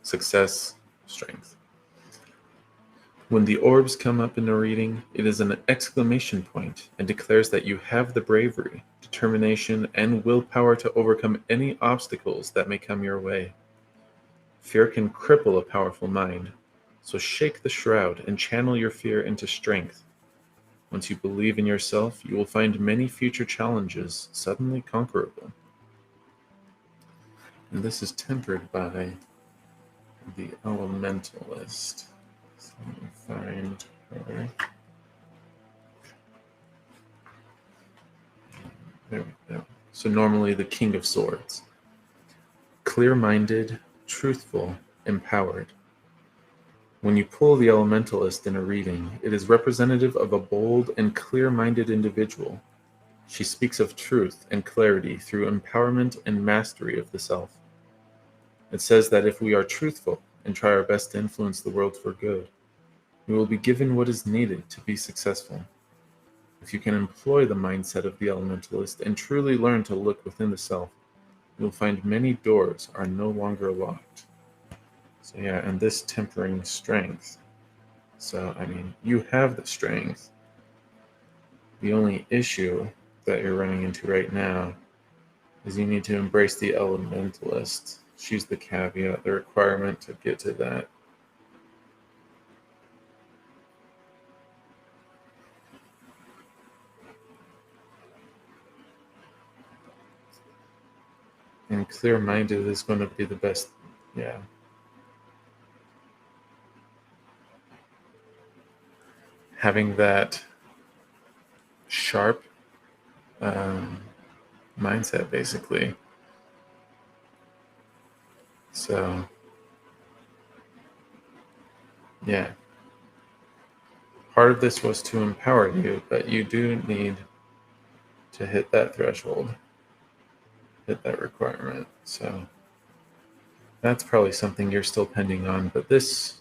strength. When the orbs come up in a reading, it is an exclamation point and declares that you have the bravery, determination, and willpower to overcome any obstacles that may come your way. Fear can cripple a powerful mind, so shake the shroud and channel your fear into strength. Once you believe in yourself, you will find many future challenges suddenly conquerable. And this is tempered by the Elementalist. So let me find her. There we go. So normally the King of Swords. Clear-minded, truthful, empowered. When you pull the Elementalist in a reading, it is representative of a bold and clear-minded individual. She speaks of truth and clarity through empowerment and mastery of the self. It says that if we are truthful and try our best to influence the world for good, we will be given what is needed to be successful. If you can employ the mindset of the Elementalist and truly learn to look within the self, you will find many doors are no longer locked. So yeah, and this tempering strength. So, I mean, you have the strength. The only issue that you're running into right now is you need to embrace the Elementalist. She's the caveat, the requirement to get to that. And clear-minded is going to be the best. Yeah. Having that sharp mindset, basically. So, yeah, part of this was to empower you, but you do need to hit that threshold, hit that requirement. So that's probably something you're still pending on. But this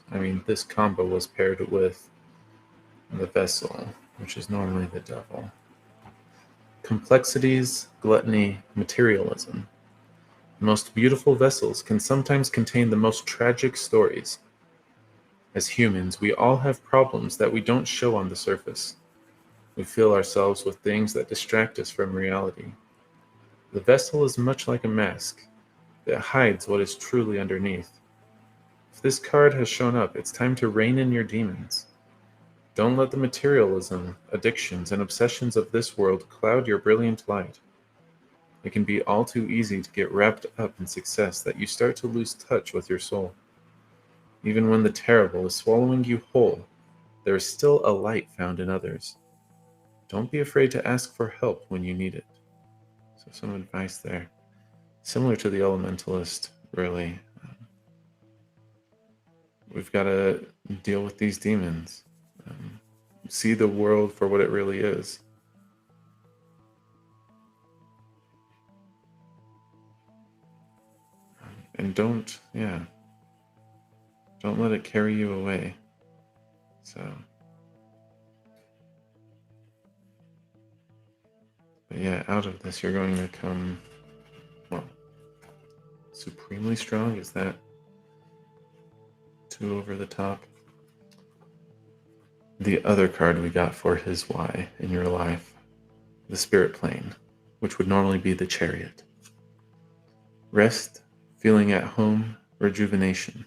combo was paired with the vessel, which is normally the devil. Complexities, gluttony, materialism. The most beautiful vessels can sometimes contain the most tragic stories. As humans, we all have problems that we don't show on the surface. We fill ourselves with things that distract us from reality. The vessel is much like a mask that hides what is truly underneath. If this card has shown up, it's time to rein in your demons. Don't let the materialism, addictions, and obsessions of this world cloud your brilliant light. It can be all too easy to get wrapped up in success that you start to lose touch with your soul. Even when the terrible is swallowing you whole, there is still a light found in others. Don't be afraid to ask for help when you need it. So some advice there. Similar to the Elementalist, really. We've got to deal with these demons. See the world for what it really is. And don't let it carry you away. So, but yeah, out of this, you're going to come, well, supremely strong. Is that too over the top? The other card we got for his why in your life, the Spirit Plane, which would normally be the Chariot. Rest, feeling at home, rejuvenation.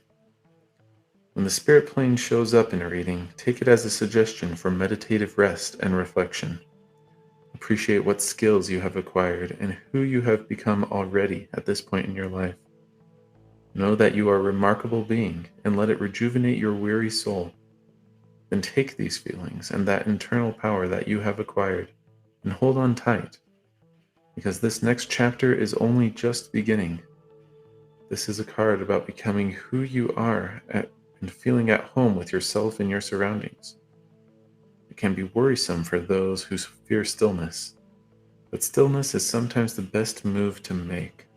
When the Spirit Plane shows up in a reading, take it as a suggestion for meditative rest and reflection. Appreciate what skills you have acquired and who you have become already at this point in your life. Know that you are a remarkable being and let it rejuvenate your weary soul. Then take these feelings and that internal power that you have acquired and hold on tight, because this next chapter is only just beginning. This is a card about becoming who you are and feeling at home with yourself and your surroundings. It can be worrisome for those who fear stillness, but stillness is sometimes the best move to make.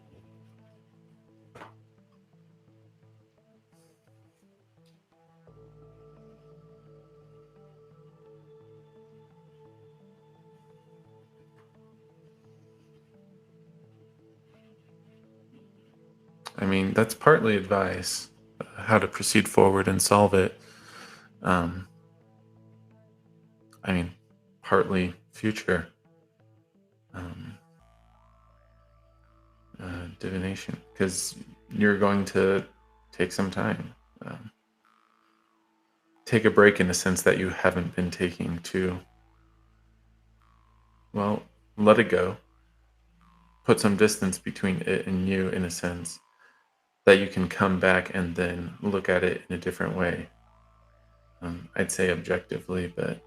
I mean, that's partly advice, how to proceed forward and solve it. Partly future divination, because you're going to take some time. Take a break in a sense that you haven't been taking to, well, let it go. Put some distance between it and you in a sense that you can come back and then look at it in a different way. I'd say objectively, but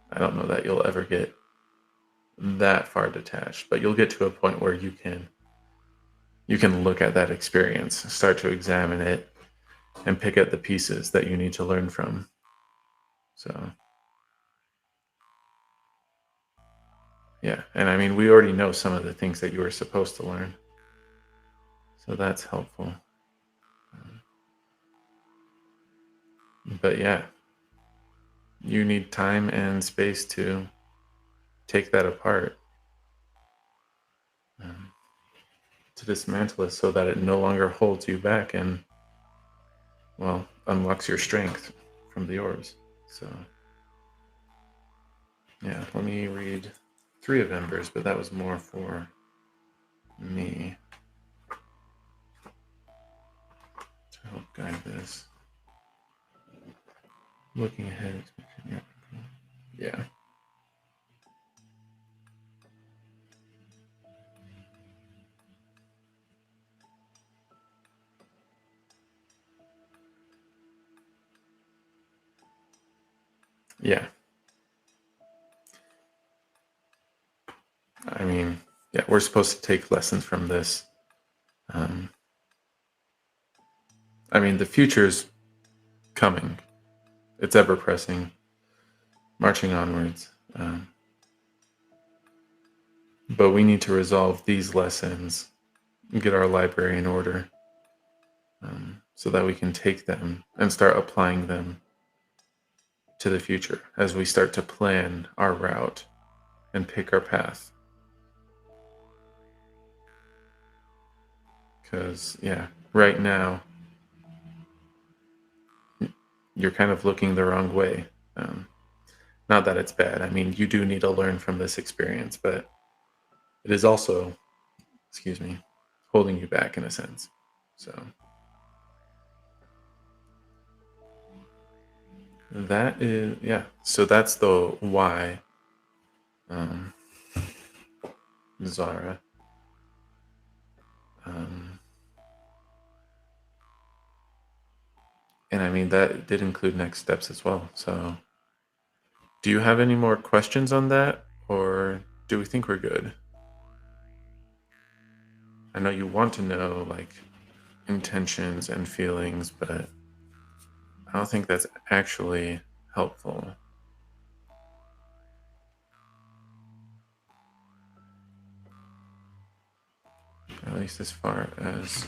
I don't know that you'll ever get that far detached, but you'll get to a point where you can look at that experience, start to examine it, and pick at the pieces that you need to learn from. So, yeah, and we already know some of the things that you were supposed to learn, so that's helpful. But yeah, you need time and space to take that apart, to dismantle it so that it no longer holds you back and, well, unlocks your strength from the orbs. So, yeah, let me read 3 of Embers, but that was more for me to help guide this. Looking ahead. Yeah. Yeah. Yeah, we're supposed to take lessons from this. The future's coming. it's ever pressing, marching onwards. But we need to resolve these lessons, get our library in order, so that we can take them and start applying them to the future as we start to plan our route and pick our path. Because, yeah, right now, you're kind of looking the wrong way. Not that it's bad. I mean, you do need to learn from this experience, but it is also, holding you back in a sense. So that is, yeah. So that's the why, Zara. And I mean, that did include next steps as well. So do you have any more questions on that, or do we think we're good? I know you want to know, like, intentions and feelings, but I don't think that's actually helpful. At least as far as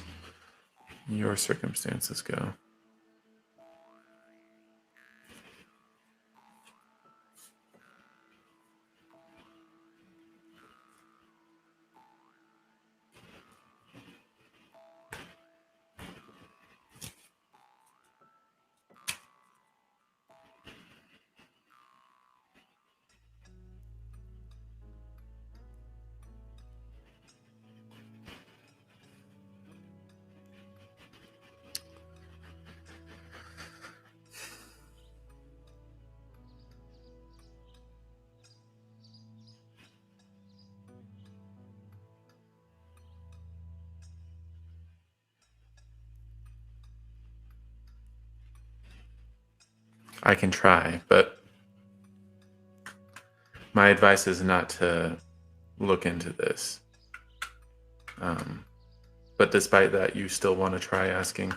your circumstances go. I can try, but my advice is not to look into this. But despite that, you still want to try asking.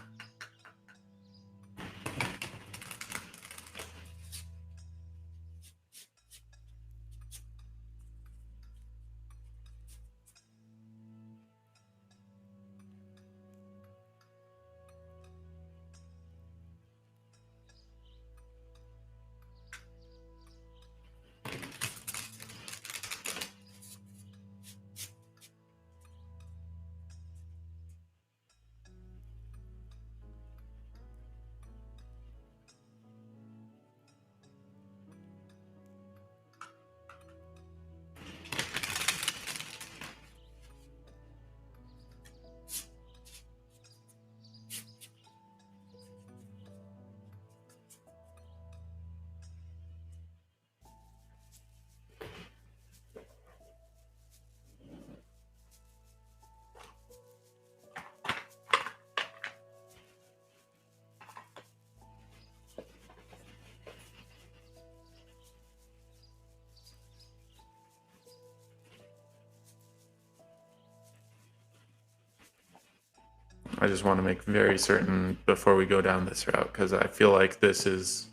I just want to make very certain before we go down this route, because I feel like this is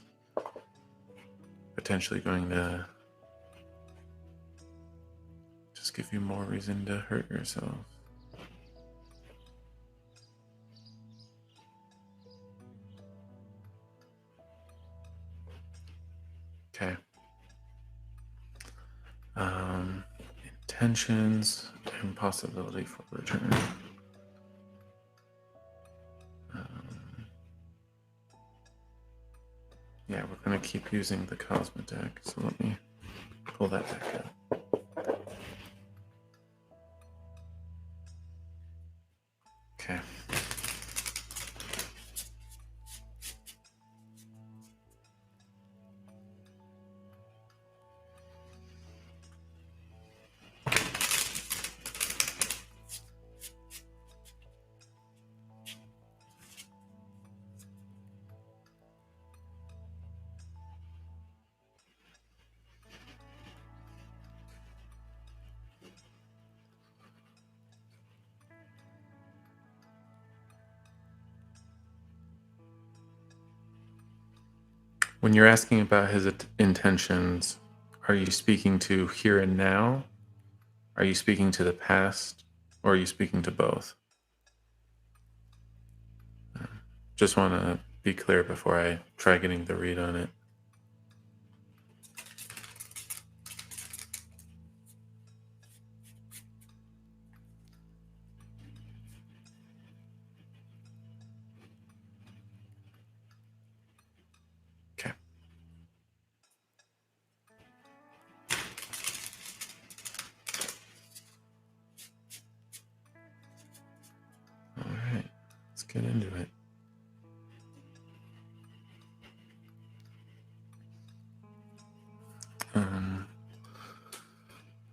potentially going to just give you more reason to hurt yourself. Okay. Intentions and possibility for return. Yeah, we're going to keep using the Cosmo deck, so let me pull that back up. Okay. When you're asking about his intentions, are you speaking to here and now? Are you speaking to the past? Or are you speaking to both? Just want to be clear before I try getting the read on it. Okay. All right. Let's get into it.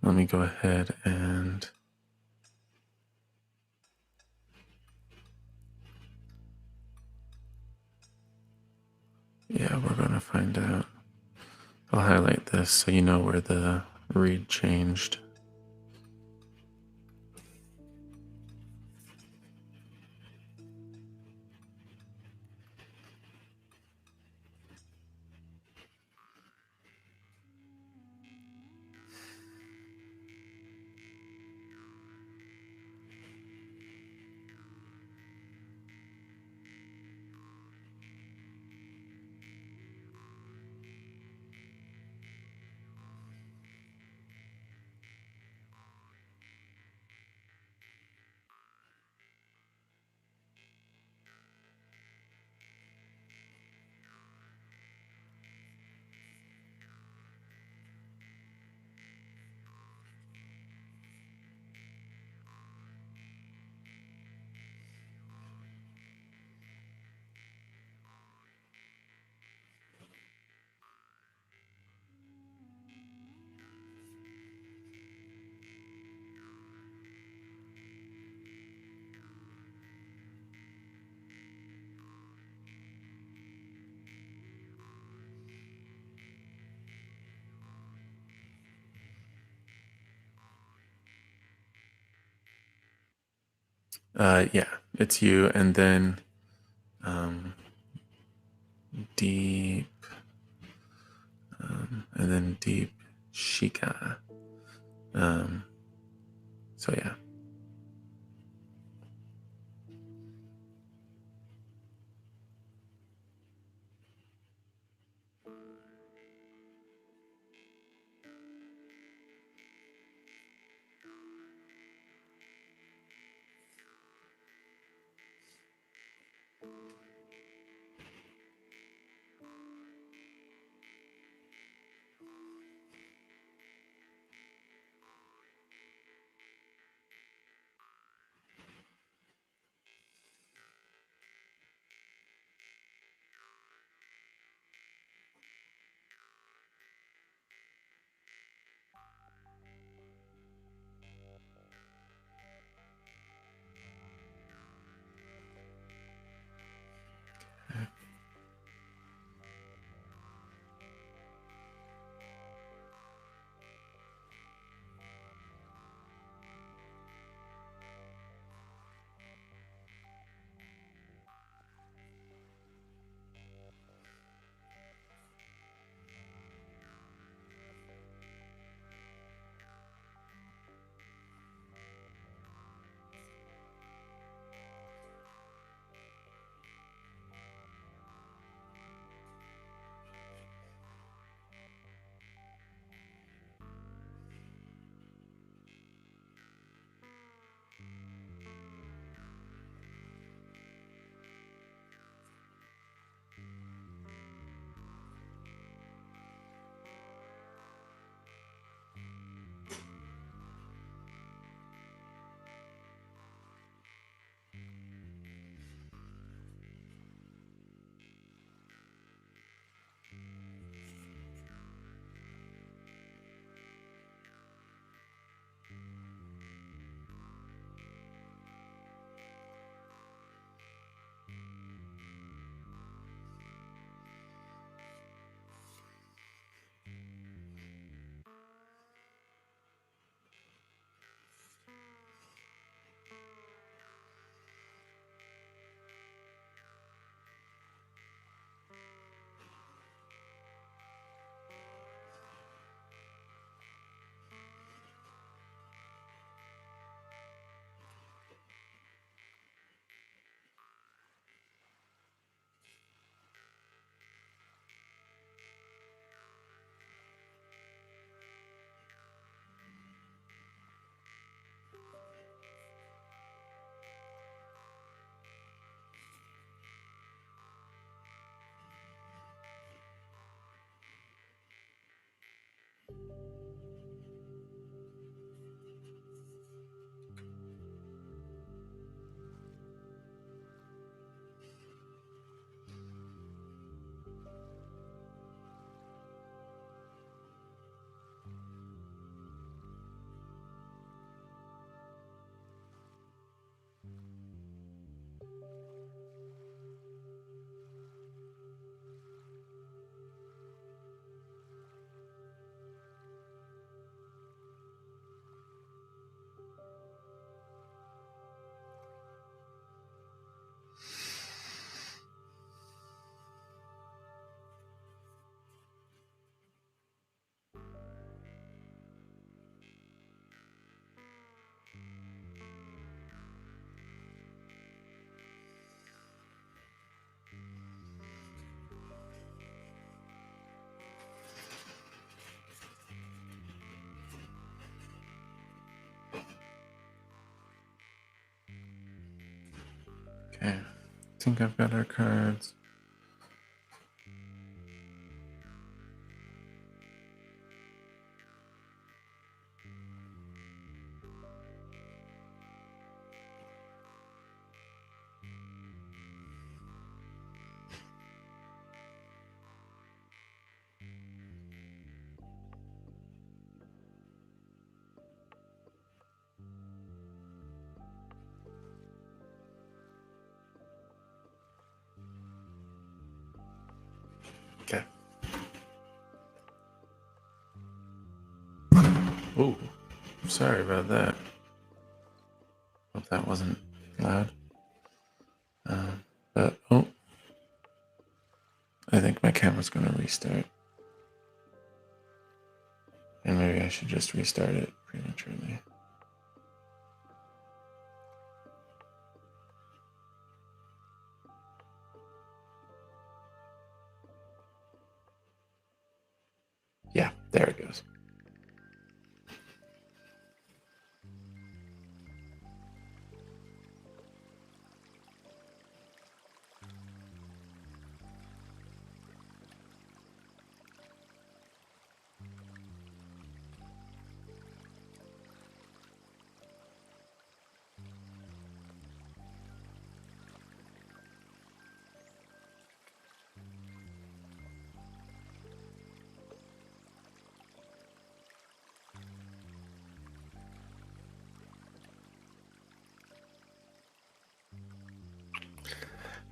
Let me go ahead and yeah, we're going to find out. I'll highlight this so you know where the read changed. Yeah, it's you, and then deep, and then deep Shika. So yeah. think I've got our cards. Okay. Oh, sorry about that. Hope that wasn't loud. But, I think my camera's going to restart. And maybe I should just restart it prematurely. Yeah, there it goes.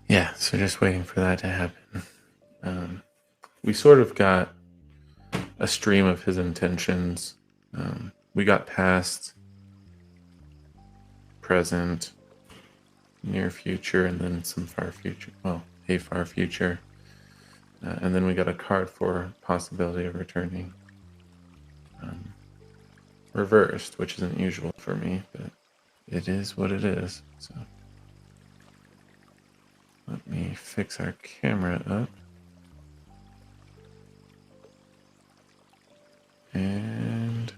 Yeah, so just waiting for that to happen. We sort of got a stream of his intentions. We got past, present, near future, and then some far future. Well, a far future. And then we got a card for possibility of returning. Reversed, which isn't usual for me, but it is what it is. So let me fix our camera up. And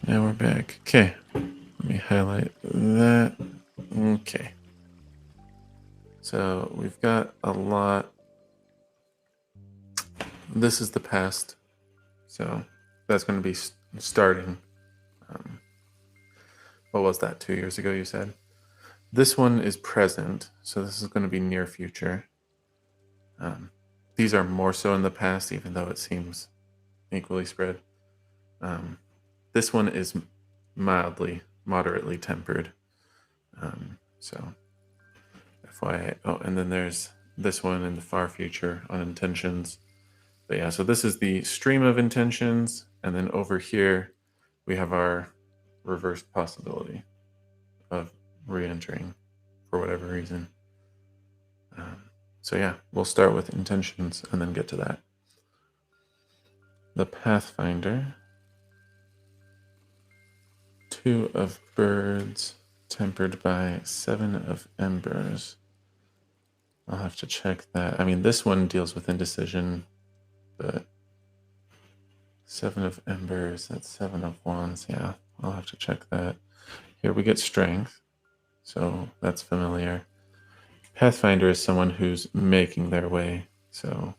now we're back. Okay, let me highlight that. Okay. So we've got a lot. This is the past. So that's going to be starting. What was that, 2 years ago, you said? This one is present. So this is going to be near future. These are more so in the past, even though it seems equally spread. This one is moderately tempered. So FYI. Oh, and then there's this one in the far future on intentions. But yeah, so this is the stream of intentions. And then over here, we have our reversed possibility of re-entering for whatever reason. So yeah, we'll start with intentions and then get to that. The Pathfinder. 2 of birds, tempered by 7 of embers. I'll have to check that. I mean, this one deals with indecision, but 7 of embers, that's 7 of wands. Yeah, I'll have to check that. Here we get strength, so that's familiar. Pathfinder is someone who's making their way, so,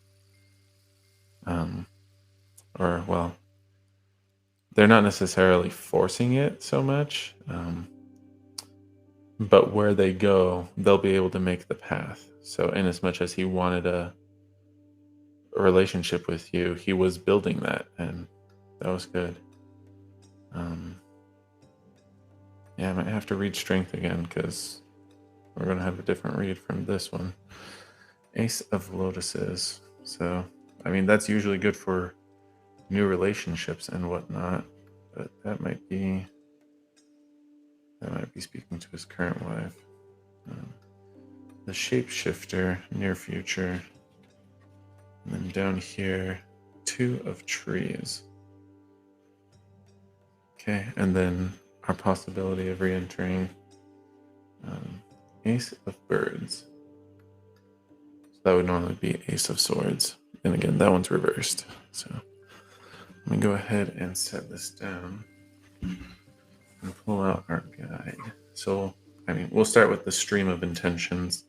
they're not necessarily forcing it so much, but where they go, they'll be able to make the path. So in as much as he wanted a relationship with you, he was building that, and that was good. Yeah, I might have to read strength again because we're going to have a different read from this one. Ace of Lotuses. So, I mean, that's usually good for new relationships and whatnot, but that might be speaking to his current wife. The Shapeshifter, near future. And then down here, 2 of trees. Okay, and then our possibility of re-entering, Ace of Birds. So that would normally be Ace of Swords. And again, that one's reversed. So let me go ahead and set this down and pull out our guide. So, I mean, we'll start with the stream of intentions.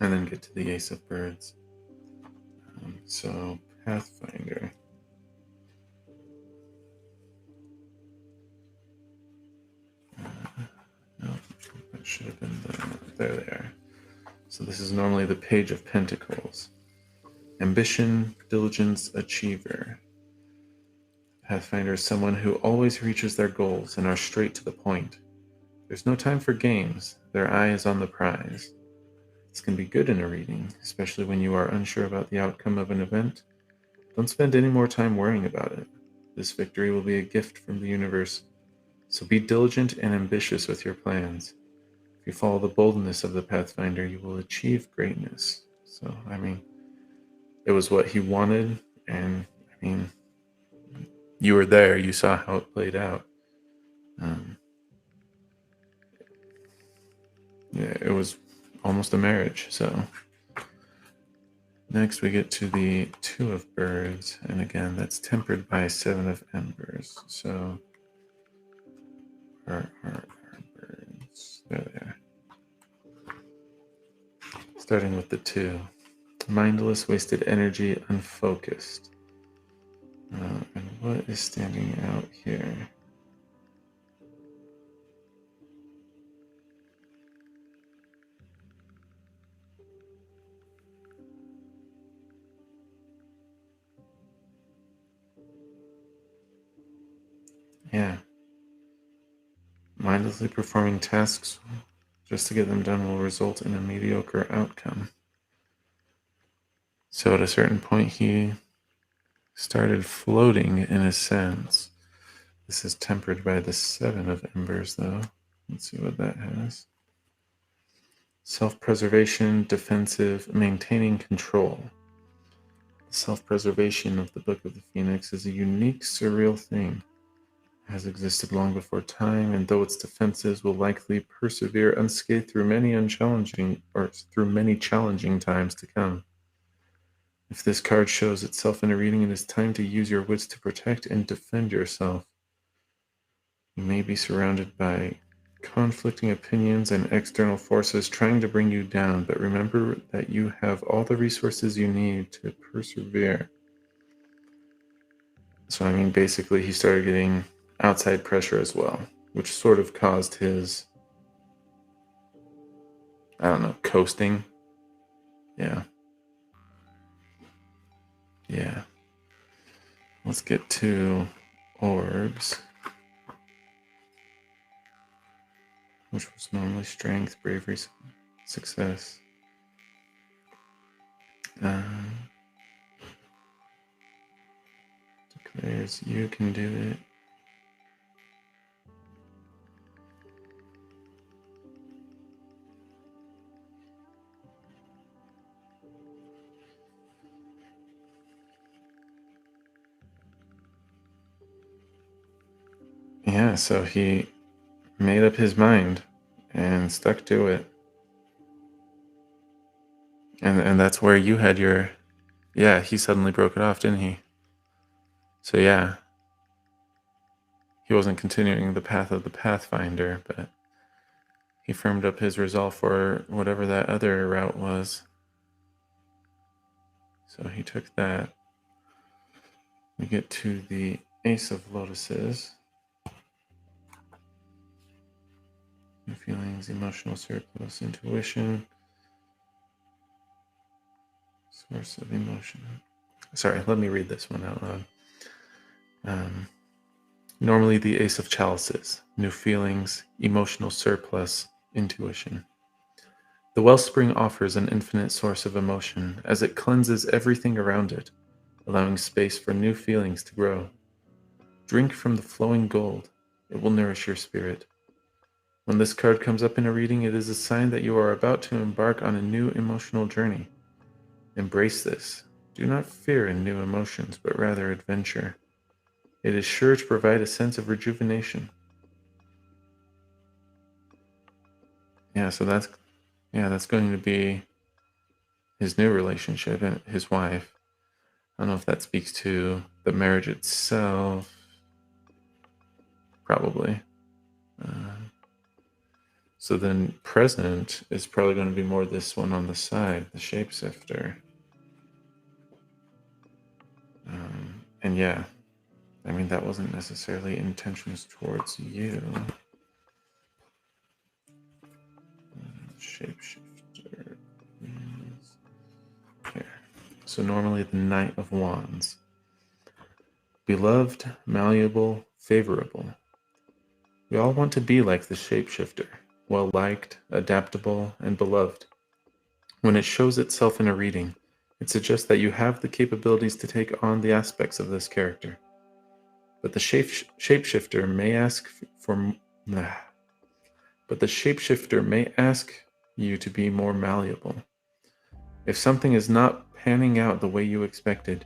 and then get to the Ace of Birds. So Pathfinder. No, that should have been there they are. So this is normally the Page of Pentacles. Ambition, diligence, achiever. Pathfinder is someone who always reaches their goals and are straight to the point. There's no time for games. Their eye is on the prize. This can be good in a reading, especially when you are unsure about the outcome of an event. Don't spend any more time worrying about it. This victory will be a gift from the universe. So be diligent and ambitious with your plans. If you follow the boldness of the Pathfinder, you will achieve greatness. So, it was what he wanted, and you were there. You saw how it played out. Yeah, it was almost a marriage. So next we get to the Two of Birds, and again, that's tempered by Seven of Embers. So our birds, there they are. Starting with the two. Mindless, wasted energy, unfocused. And what is standing out here? Yeah. Mindlessly performing tasks just to get them done will result in a mediocre outcome. So at a certain point, he started floating in a sense. This is tempered by the Seven of Embers, though. Let's see what that has. Self-preservation, defensive, maintaining control. The self-preservation of the Book of the Phoenix is a unique, surreal thing. It has existed long before time, and though its defenses will likely persevere unscathed through many challenging times to come. If this card shows itself in a reading, it is time to use your wits to protect and defend yourself. You may be surrounded by conflicting opinions and external forces trying to bring you down, but remember that you have all the resources you need to persevere. So, basically, he started getting outside pressure as well, which sort of caused his, coasting. Yeah. Yeah. Let's get to orbs, which was normally strength, bravery, success. Declares you can do it. Yeah, so he made up his mind and stuck to it. And that's where you had your, he suddenly broke it off, didn't he? So yeah, he wasn't continuing the path of the Pathfinder, but he firmed up his resolve for whatever that other route was. So he took that. We get to the Ace of Lotuses. New feelings, emotional surplus, intuition, source of emotion. Sorry, let me read this one out loud. Normally the Ace of Chalices, new feelings, emotional surplus, intuition. The wellspring offers an infinite source of emotion as it cleanses everything around it, allowing space for new feelings to grow. Drink from the flowing gold. It will nourish your spirit. When this card comes up in a reading, it is a sign that you are about to embark on a new emotional journey. Embrace this. Do not fear in new emotions, but rather adventure. It is sure to provide a sense of rejuvenation. Yeah, so that's going to be his new relationship and his wife. I don't know if that speaks to the marriage itself. Probably. So then present is probably going to be more this one on the side, the shapeshifter. And yeah, I mean, that wasn't necessarily intentions towards you. Shapeshifter is here. So normally the Knight of Wands. Beloved, malleable, favorable. We all want to be like the shapeshifter, well-liked, adaptable, and beloved. When it shows itself in a reading, it suggests that you have the capabilities to take on the aspects of this character. But the shapeshifter may ask for but the shapeshifter may ask you to be more malleable. If something is not panning out the way you expected,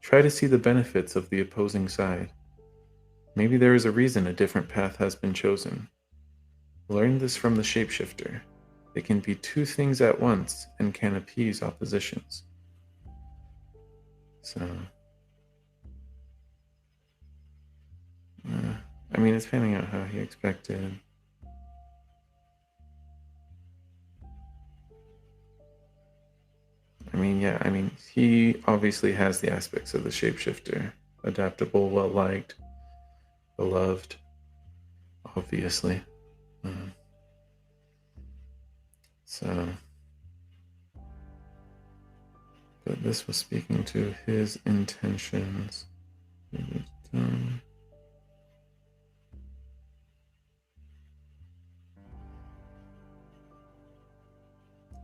try to see the benefits of the opposing side. Maybe there is a reason a different path has been chosen. Learn this from the shapeshifter. They can be two things at once and can appease oppositions. So, I mean, it's panning out how he expected. He obviously has the aspects of the shapeshifter. Adaptable, well-liked, beloved, obviously. But this was speaking to his intentions.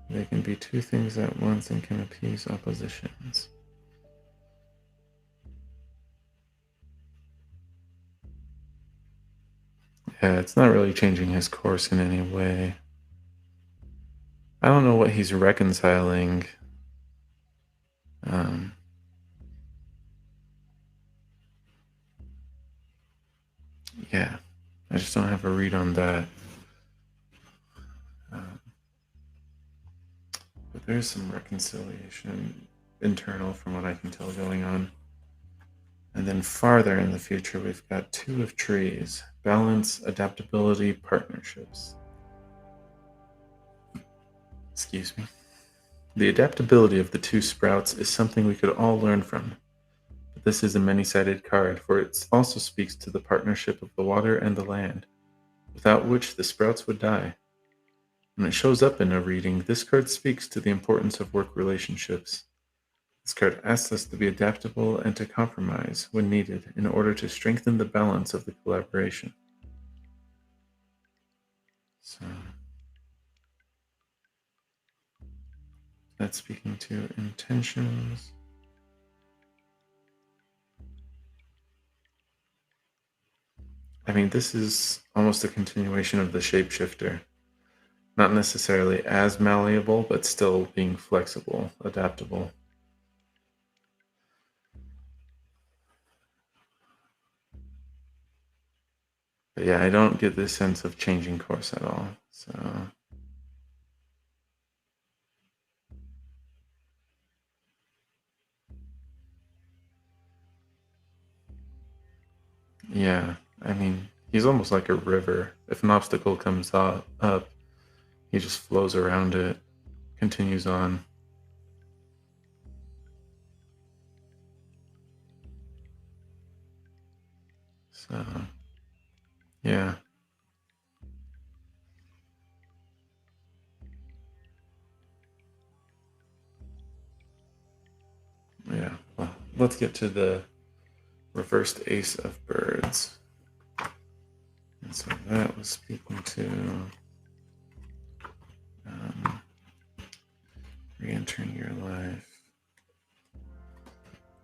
They can be two things at once and can appease oppositions. Yeah, it's not really changing his course in any way. I don't know what he's reconciling. Yeah, I just don't have a read on that. But there's some reconciliation internal from what I can tell going on. And then farther in the future, we've got Two of Trees, balance, adaptability, partnerships. Excuse me. The adaptability of the two sprouts is something we could all learn from. But this is a many-sided card, for it also speaks to the partnership of the water and the land, without which the sprouts would die. When it shows up in a reading, this card speaks to the importance of work relationships. This card asks us to be adaptable and to compromise when needed in order to strengthen the balance of the collaboration. So that's speaking to intentions. I mean, this is almost a continuation of the shapeshifter. Not necessarily as malleable, but still being flexible, adaptable. But yeah, I don't get this sense of changing course at all. So yeah, I mean, he's almost like a river. If an obstacle comes up, he just flows around it, continues on. So, yeah. Yeah, well, let's get to the reversed Ace of Birds. And so that was speaking to re-entering your life.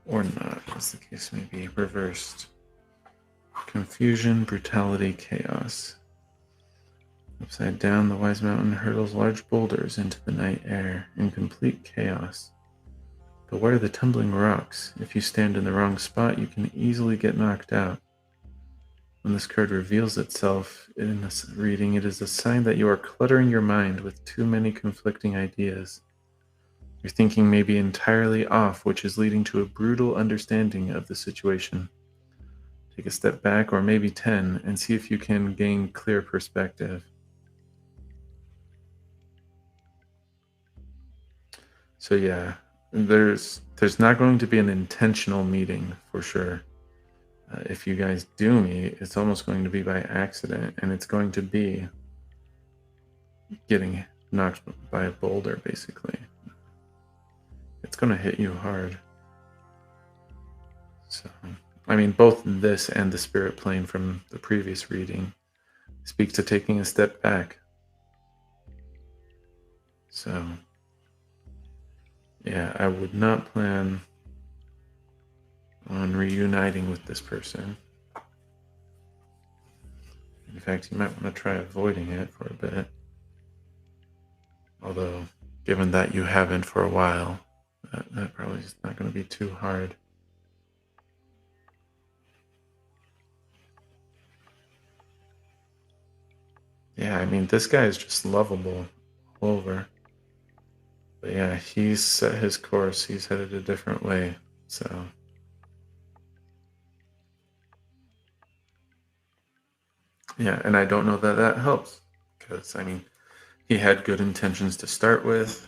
Or not, as the case may be. Reversed. Confusion, brutality, chaos. Upside down, the wise mountain hurtles large boulders into the night air in complete chaos. Beware the tumbling rocks. If you stand in the wrong spot, you can easily get knocked out. When this card reveals itself in this reading, it is a sign that you are cluttering your mind with too many conflicting ideas. Your thinking may be entirely off, which is leading to a brutal understanding of the situation. Take a step back, or maybe 10, and see if you can gain clear perspective. So yeah, there's not going to be an intentional meeting for sure. If you guys do meet, it's almost going to be by accident, and it's going to be getting knocked by a boulder, basically. It's going to hit you hard. So, I mean, both this and the spirit plane from the previous reading speak to taking a step back. So, yeah, I would not plan on reuniting with this person. In fact, you might want to try avoiding it for a bit. Although, given that you haven't for a while, that probably is not going to be too hard. Yeah, I mean, this guy is just lovable all over. But yeah, he's set his course. He's headed a different way. So, yeah, and I don't know that that helps. Because, I mean, he had good intentions to start with.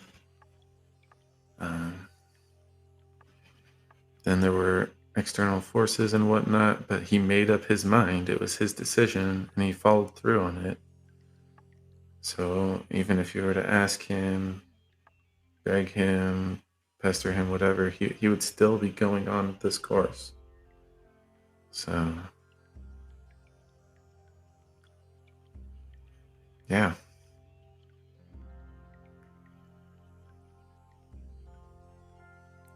Then there were external forces and whatnot, but he made up his mind. It was his decision, and he followed through on it. So even if you were to ask him, beg him, pester him, whatever, he would still be going on with this course. So, yeah.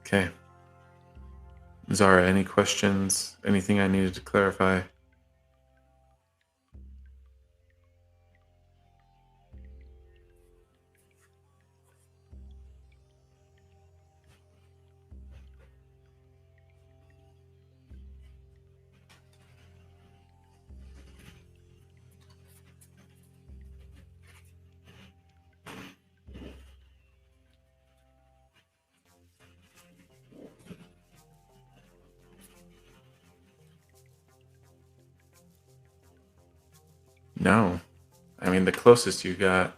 Okay. Zara, any questions? Anything I needed to clarify? No. I mean, the closest you got,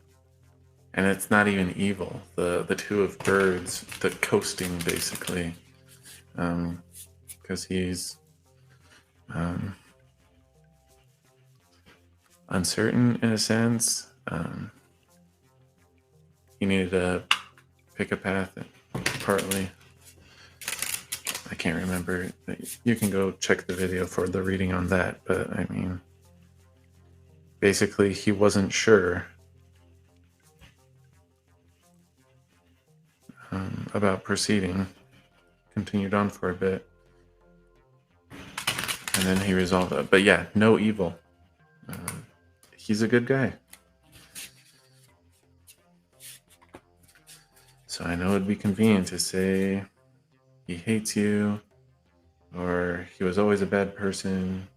and it's not even evil. The two of birds, the coasting basically, because he's uncertain in a sense. He needed to pick a path, partly. I can't remember. You can go check the video for the reading on that, but I mean, basically, he wasn't sure about proceeding. Continued on for a bit, and then he resolved it. But yeah, no evil. He's a good guy. So I know it'd be convenient to say he hates you, or he was always a bad person.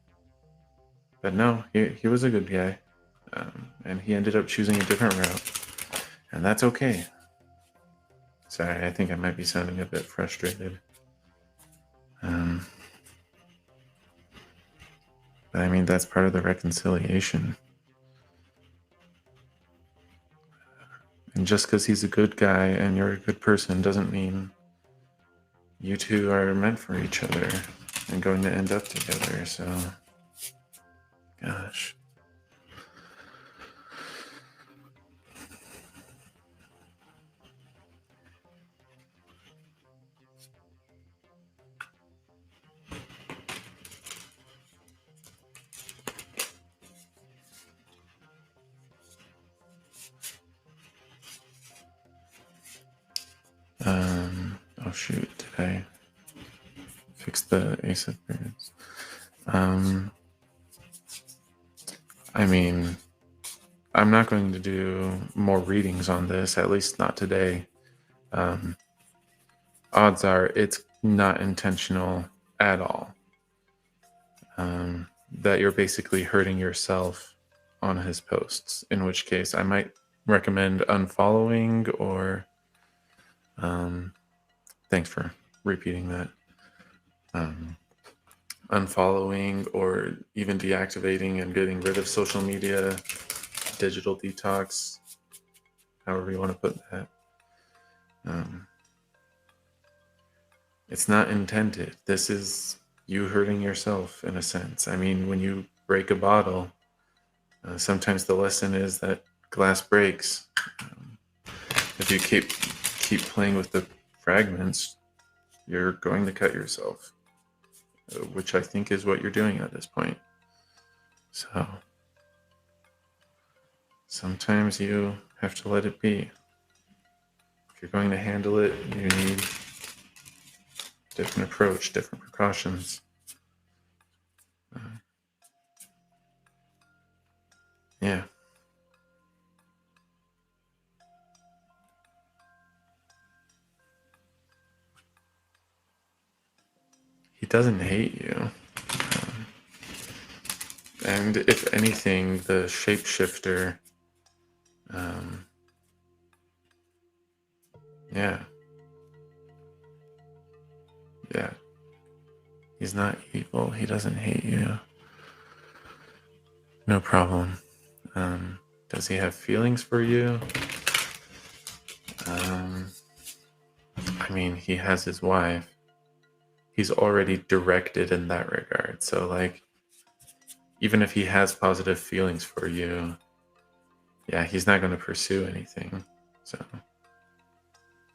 But no, he was a good guy. And he ended up choosing a different route. And that's okay. Sorry, I think I might be sounding a bit frustrated. But I mean, that's part of the reconciliation. And just because he's a good guy and you're a good person doesn't mean you two are meant for each other and going to end up together. So, gosh. Oh shoot, did I fix the Ace of Wands? I mean, I'm not going to do more readings on this, at least not today. Odds are it's not intentional at all. That you're basically hurting yourself on his posts, in which case I might recommend unfollowing or thanks for repeating that. Unfollowing or even deactivating and getting rid of social media, digital detox, however you want to put that. It's not intended. This is you hurting yourself in a sense. I mean, when you break a bottle, sometimes the lesson is that glass breaks. Um, if you keep playing with the fragments, you're going to cut yourself, which I think is what you're doing at this point. So sometimes you have to let it be. If you're going to handle it, you need different approach, different precautions. Yeah. He doesn't hate you. And if anything, the shapeshifter, um, yeah, yeah, he's not evil. He doesn't hate you. No problem. Does he have feelings for you? Um, I mean, he has his wife. He's already directed in that regard. So, like, even if he has positive feelings for you, yeah, he's not going to pursue anything. So,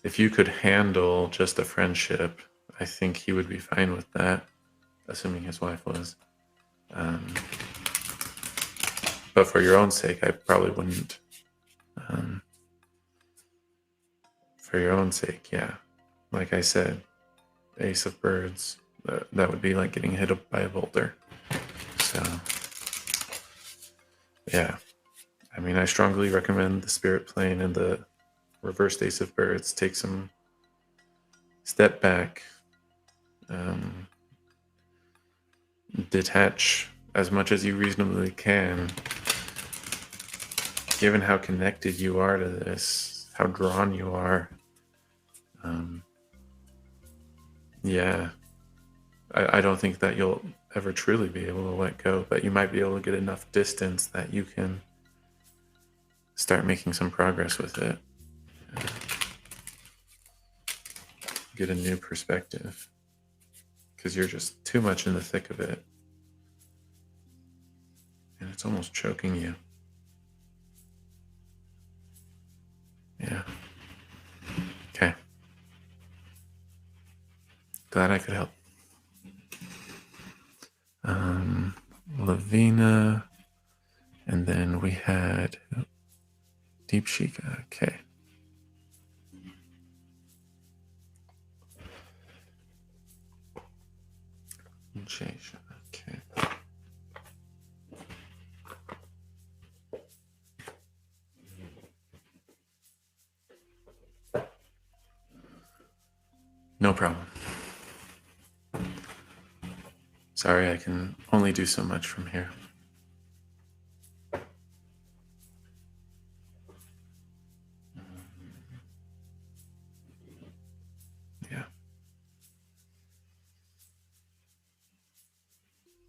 if you could handle just a friendship, I think he would be fine with that, assuming his wife was. Um, but for your own sake, I probably wouldn't. Um, for your own sake, yeah. Like I said, Ace of Birds, that would be like getting hit up by a boulder. So, yeah. I mean, I strongly recommend the Spirit Plane and the reversed Ace of Birds. Take some step back, um, detach as much as you reasonably can, given how connected you are to this, how drawn you are. Yeah, I don't think that you'll ever truly be able to let go, but you might be able to get enough distance that you can start making some progress with it. Get a new perspective, because you're just too much in the thick of it, and it's almost choking you. Yeah. Okay. Glad I could help. Lavina, and then we had Deep Shika. Okay. Okay. No problem. Sorry, I can only do so much from here. Yeah.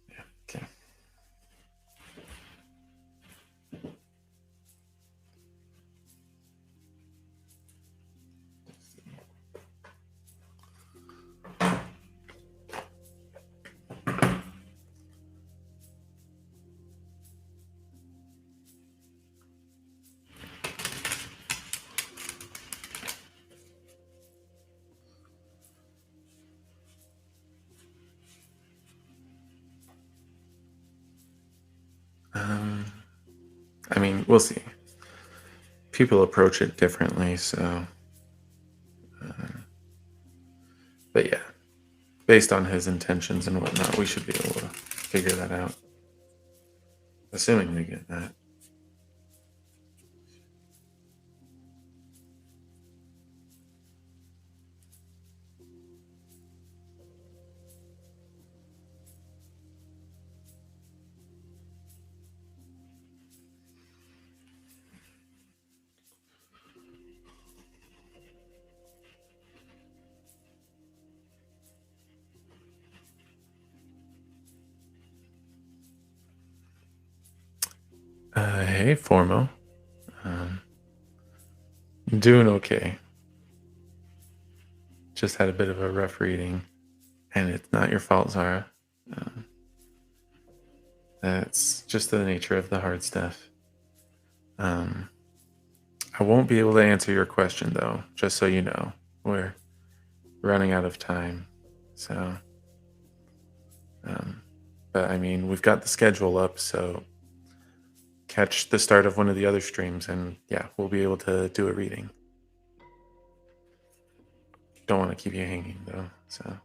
Yeah. Okay. I mean, we'll see. People approach it differently, so. But yeah, based on his intentions and whatnot, we should be able to figure that out. Assuming we get that. Hey, Formo. Doing okay. just had a bit of a rough reading, and it's not your fault, Zara. That's just the nature of the hard stuff. I won't be able to answer your question, though, just so you know. We're running out of time. So, but I mean, we've got the schedule up, so catch the start of one of the other streams, and yeah, we'll be able to do a reading. Don't want to keep you hanging, though, so.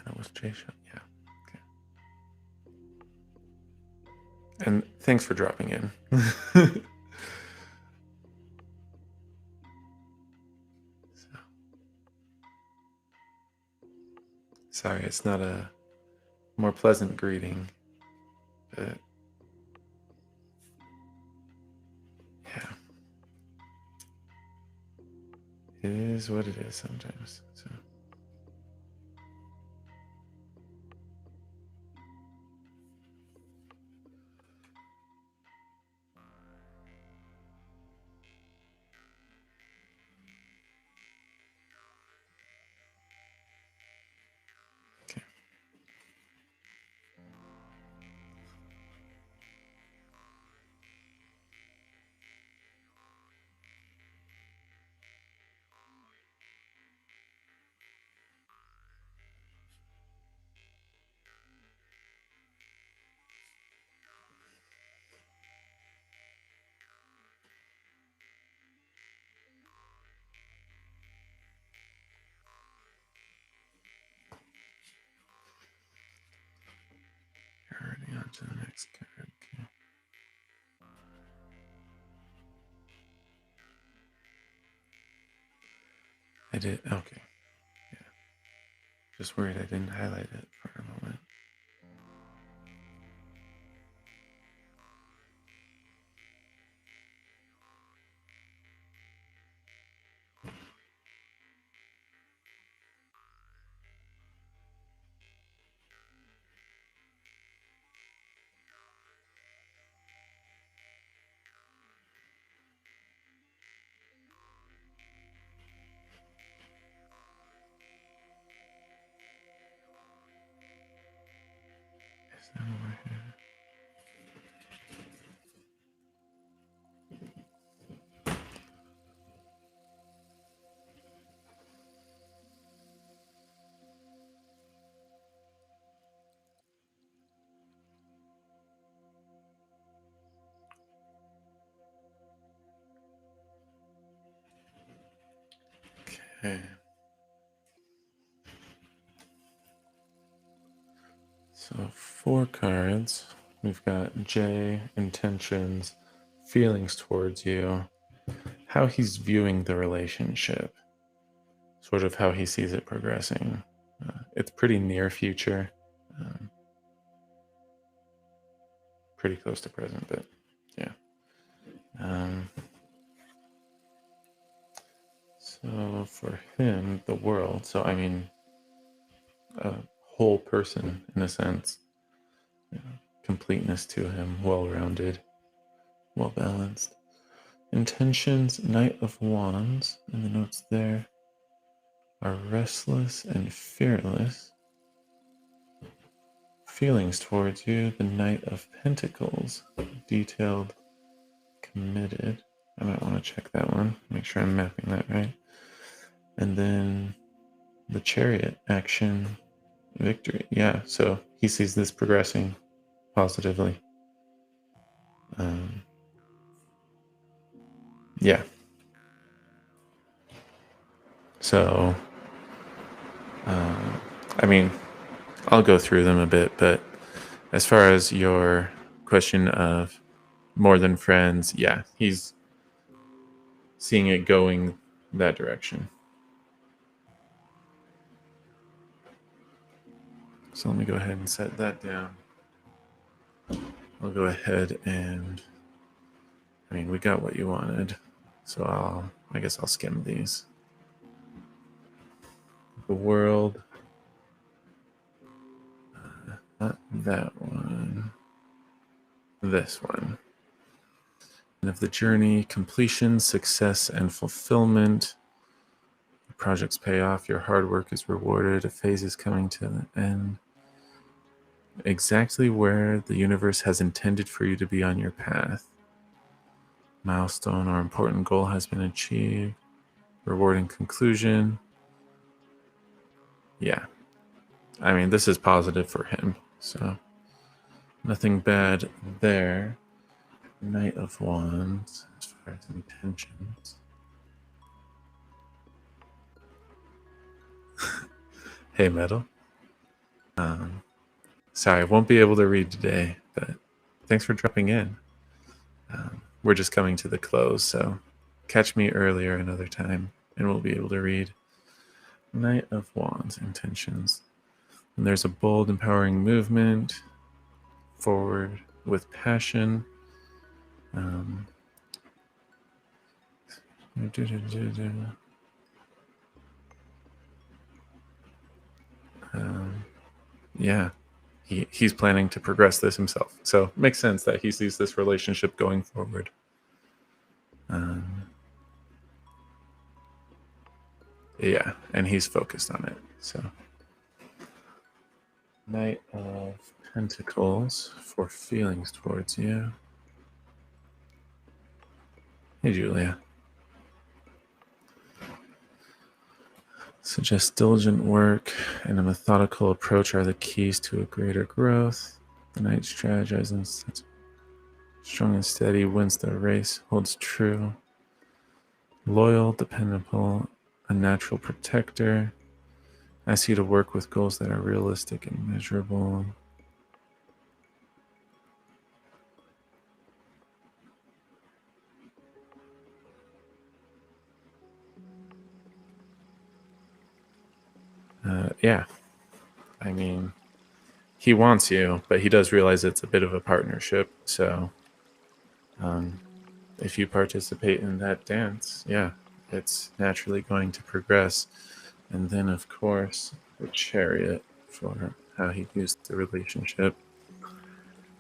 That was Jay Show, yeah. Okay. And thanks for dropping in. Sorry, it's not a more pleasant greeting, but yeah, it is what it is sometimes. So. Okay. Already on to the next card. Okay. I did. Okay. Yeah. Just worried I didn't highlight it for a moment. Is that over here? Okay. So 4 cards. We've got J, intentions, feelings towards you, how he's viewing the relationship, sort of how he sees it progressing. It's pretty near future, pretty close to present, but yeah. So for him, the world, so I mean, a whole person in a sense, completeness to him, well-rounded, well-balanced. Intentions, Knight of Wands, and the notes there are restless and fearless. Feelings towards you, the Knight of Pentacles, detailed, committed. I might want to check that one, make sure I'm mapping that right. And then the Chariot, action, victory. Yeah, so he sees this progressing positively. Yeah. So, I mean, I'll go through them a bit, but as far as your question of more than friends, yeah, he's seeing it going that direction. So let me go ahead and set that down. I'll go ahead and, I mean, we got what you wanted, so I guess I'll skim these. The world, not that one, this one. And of the journey, completion, success, and fulfillment, projects pay off. Your hard work is rewarded. A phase is coming to an end. Exactly where the universe has intended for you to be on your path. Milestone or important goal has been achieved. Rewarding conclusion. Yeah. I mean, this is positive for him. So, nothing bad there. Knight of Wands, as far as intentions. Hey, Metal. Sorry, I won't be able to read today, but thanks for dropping in. We're just coming to the close, so catch me earlier another time, and we'll be able to read. Knight of Wands, intentions. And there's a bold, empowering movement forward with passion. Yeah, he's planning to progress this himself. So it makes sense that he sees this relationship going forward. Yeah, and he's focused on it. So Knight of Pentacles for feelings towards you. Hey, Julia. Suggest diligent work and a methodical approach are the keys to a greater growth. The Knight strategizes strong and steady, wins the race, holds true. Loyal, dependable, a natural protector. Asks you to work with goals that are realistic and measurable. Yeah, I mean, he wants you, but he does realize it's a bit of a partnership. So, if you participate in that dance, yeah, it's naturally going to progress. And then, of course, the Chariot for how he views the relationship.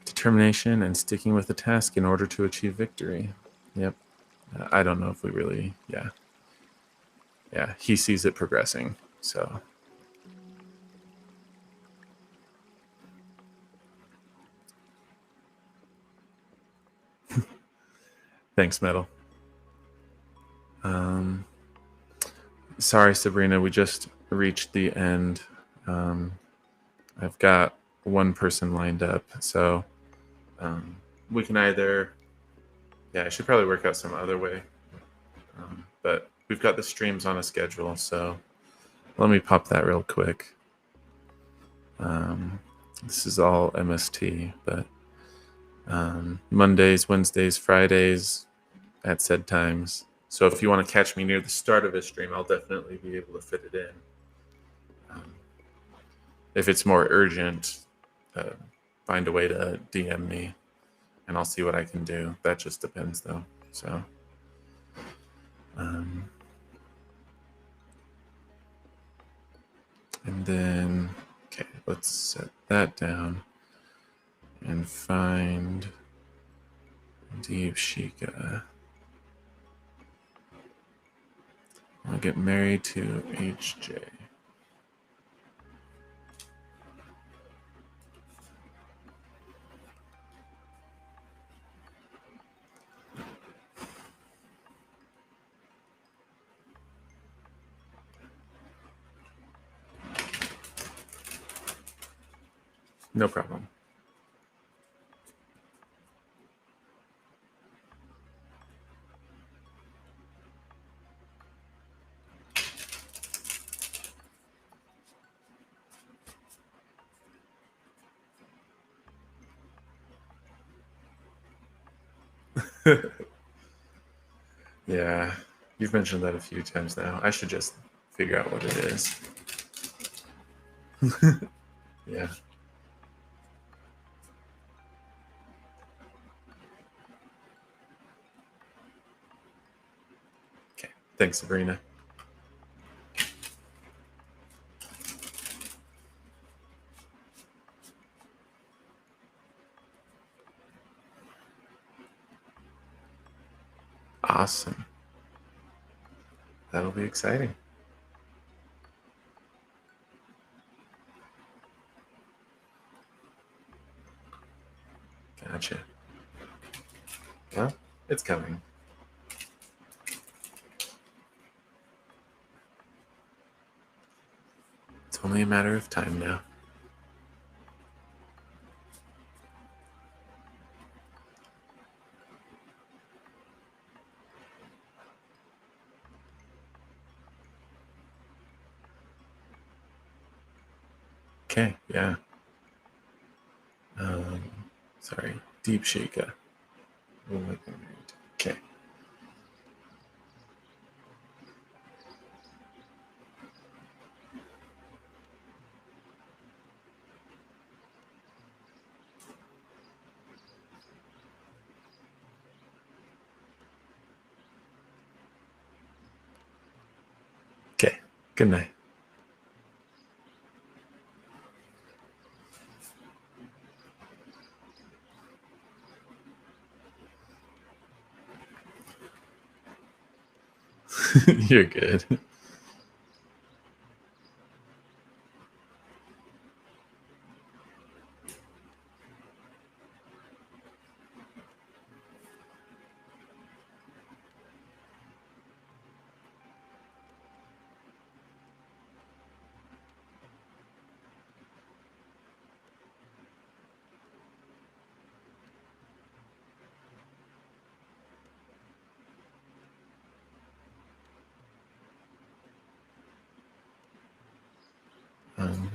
Determination and sticking with the task in order to achieve victory. Yep. I don't know if we really, yeah. Yeah, he sees it progressing. So, thanks, Metal. Sorry, Sabrina, we just reached the end. I've got one person lined up, so we can either, yeah, I should probably work out some other way. But we've got the streams on a schedule, so let me pop that real quick. This is all MST, but Mondays, Wednesdays, Fridays at said times. So if you want to catch me near the start of a stream, I'll definitely be able to fit it in. If it's more urgent, find a way to DM me, and I'll see what I can do. That just depends, though. So, and then, okay, let's set that down and find Deep Shika. I'll get married to HJ. No problem. Yeah, you've mentioned that a few times now. I should just figure out what it is. Yeah. Okay. Thanks, Sabrina. Awesome. That'll be exciting. Gotcha. Well, it's coming. It's only a matter of time now. Okay, yeah. Sorry, Deep Shika. Okay. Okay. Good night. You're good. Um,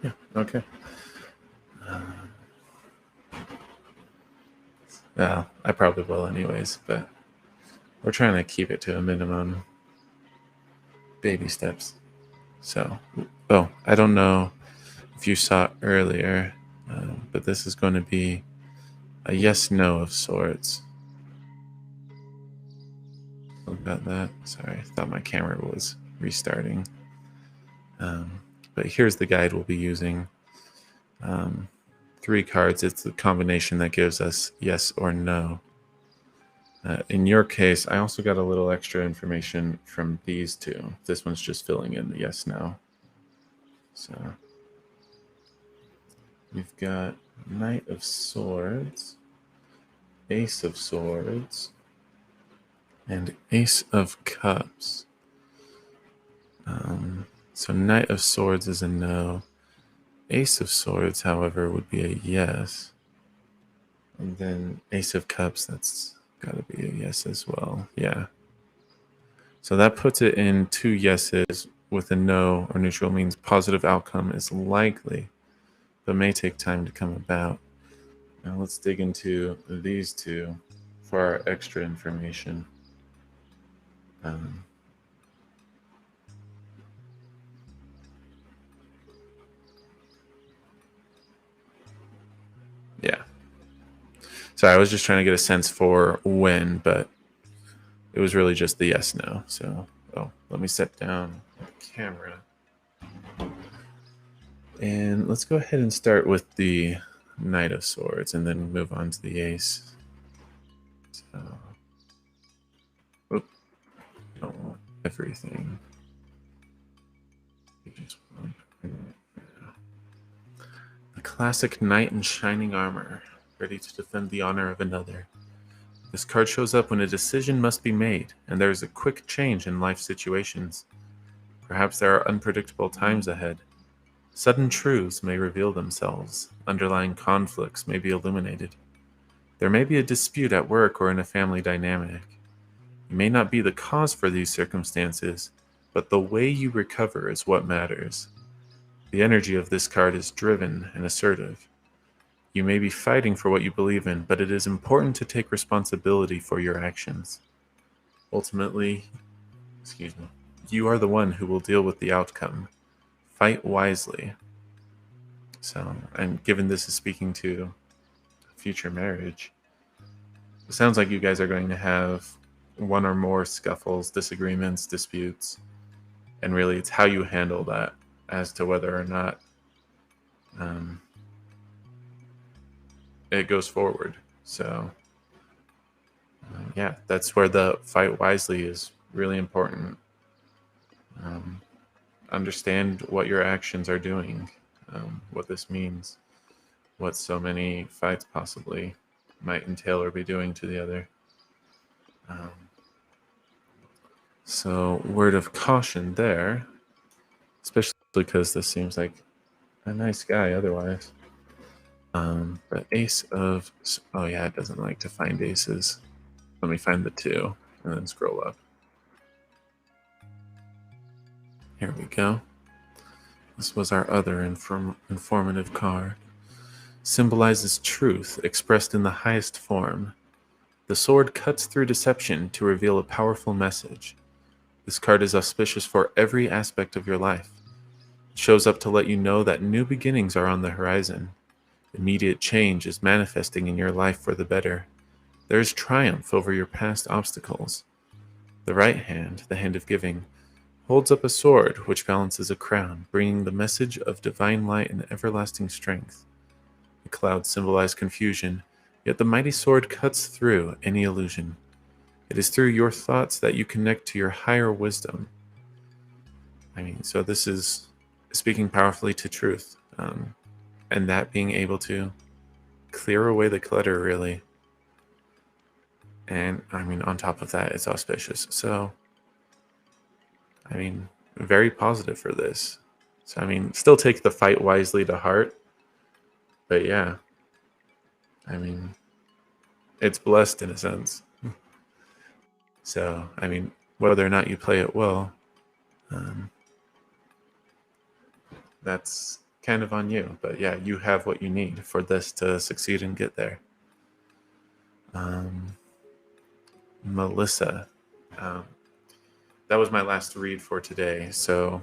yeah, okay. Well, I probably will anyways, but we're trying to keep it to a minimum. Baby steps. So, oh, I don't know if you saw it earlier, but this is going to be a yes/no of sorts. About that. Sorry, I thought my camera was restarting. But here's the guide we'll be using. 3 cards. It's the combination that gives us yes or no. In your case, I also got a little extra information from these two. This one's just filling in the yes, no. So we've got Knight of Swords, Ace of Swords, and Ace of Cups. So Knight of Swords is a no. Ace of Swords, however, would be a yes. And then Ace of Cups, that's got to be a yes as well. Yeah. So that puts it in 2 yeses with a no or neutral, means positive outcome is likely, but may take time to come about. Now let's dig into these two for our extra information. Yeah. So I was just trying to get a sense for when, but it was really just the yes, no. So, let me set down the camera. And let's go ahead and start with the Knight of Swords and then move on to the Ace. So, I don't want everything. The classic knight in shining armor, ready to defend the honor of another. This card shows up when a decision must be made, and there is a quick change in life situations. Perhaps there are unpredictable times ahead. Sudden truths may reveal themselves, underlying conflicts may be illuminated. There may be a dispute at work or in a family dynamic. You may not be the cause for these circumstances, but the way you recover is what matters. The energy of this card is driven and assertive. You may be fighting for what you believe in, but it is important to take responsibility for your actions. Ultimately, you are the one who will deal with the outcome. Fight wisely. So, and given this is speaking to future marriage, it sounds like you guys are going to have one or more scuffles, disagreements, disputes, and really it's how you handle that as to whether or not it goes forward. So yeah, that's where the fight wisely is really important. Um, Understand what your actions are doing, what this means, what so many fights possibly might entail or be doing to the other. Um, so, word of caution there, especially because this seems like a nice guy otherwise. But Ace of. Oh, yeah, it doesn't like to find aces. Let me find the 2 and then scroll up. Here we go. This was our other informative card. Symbolizes truth expressed in the highest form. The sword cuts through deception to reveal a powerful message. This card is auspicious for every aspect of your life. It shows up to let you know that new beginnings are on the horizon. Immediate change is manifesting in your life for the better. There is triumph over your past obstacles. The right hand, the hand of giving, holds up a sword which balances a crown, bringing the message of divine light and everlasting strength. The clouds symbolize confusion, yet the mighty sword cuts through any illusion. It is through your thoughts that you connect to your higher wisdom. So this is speaking powerfully to truth, and that being able to clear away the clutter, really. And on top of that, it's auspicious. So, very positive for this. So, still take the fight wisely to heart. But yeah, it's blessed in a sense. So, whether or not you play it well, that's kind of on you. But yeah, you have what you need for this to succeed and get there. Melissa. That was my last read for today. So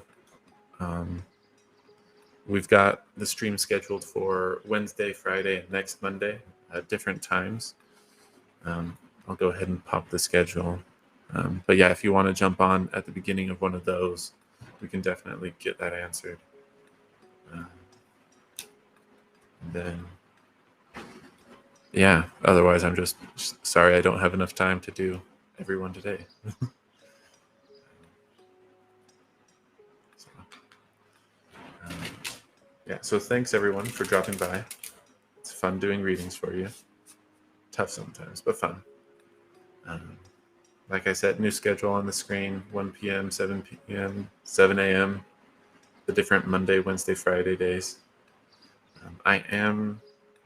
we've got the stream scheduled for Wednesday, Friday, and next Monday at different times. I'll go ahead and pop the schedule. But yeah, if you want to jump on at the beginning of one of those, we can definitely get that answered. And then, yeah, otherwise I'm just sorry I don't have enough time to do everyone today. Yeah, so thanks everyone for dropping by. It's fun doing readings for you. Tough sometimes, but fun. Like I said, new schedule on the screen, 1 p.m., 7 p.m., 7 a.m., the different Monday, Wednesday, Friday days. I am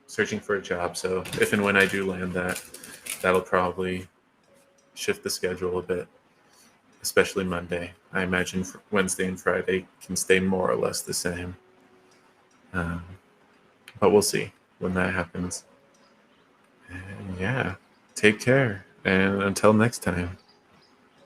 searching for a job, so if and when I do land that, that'll probably shift the schedule a bit, especially Monday. I imagine Wednesday and Friday can stay more or less the same. But we'll see when that happens. And yeah, take care. And until next time.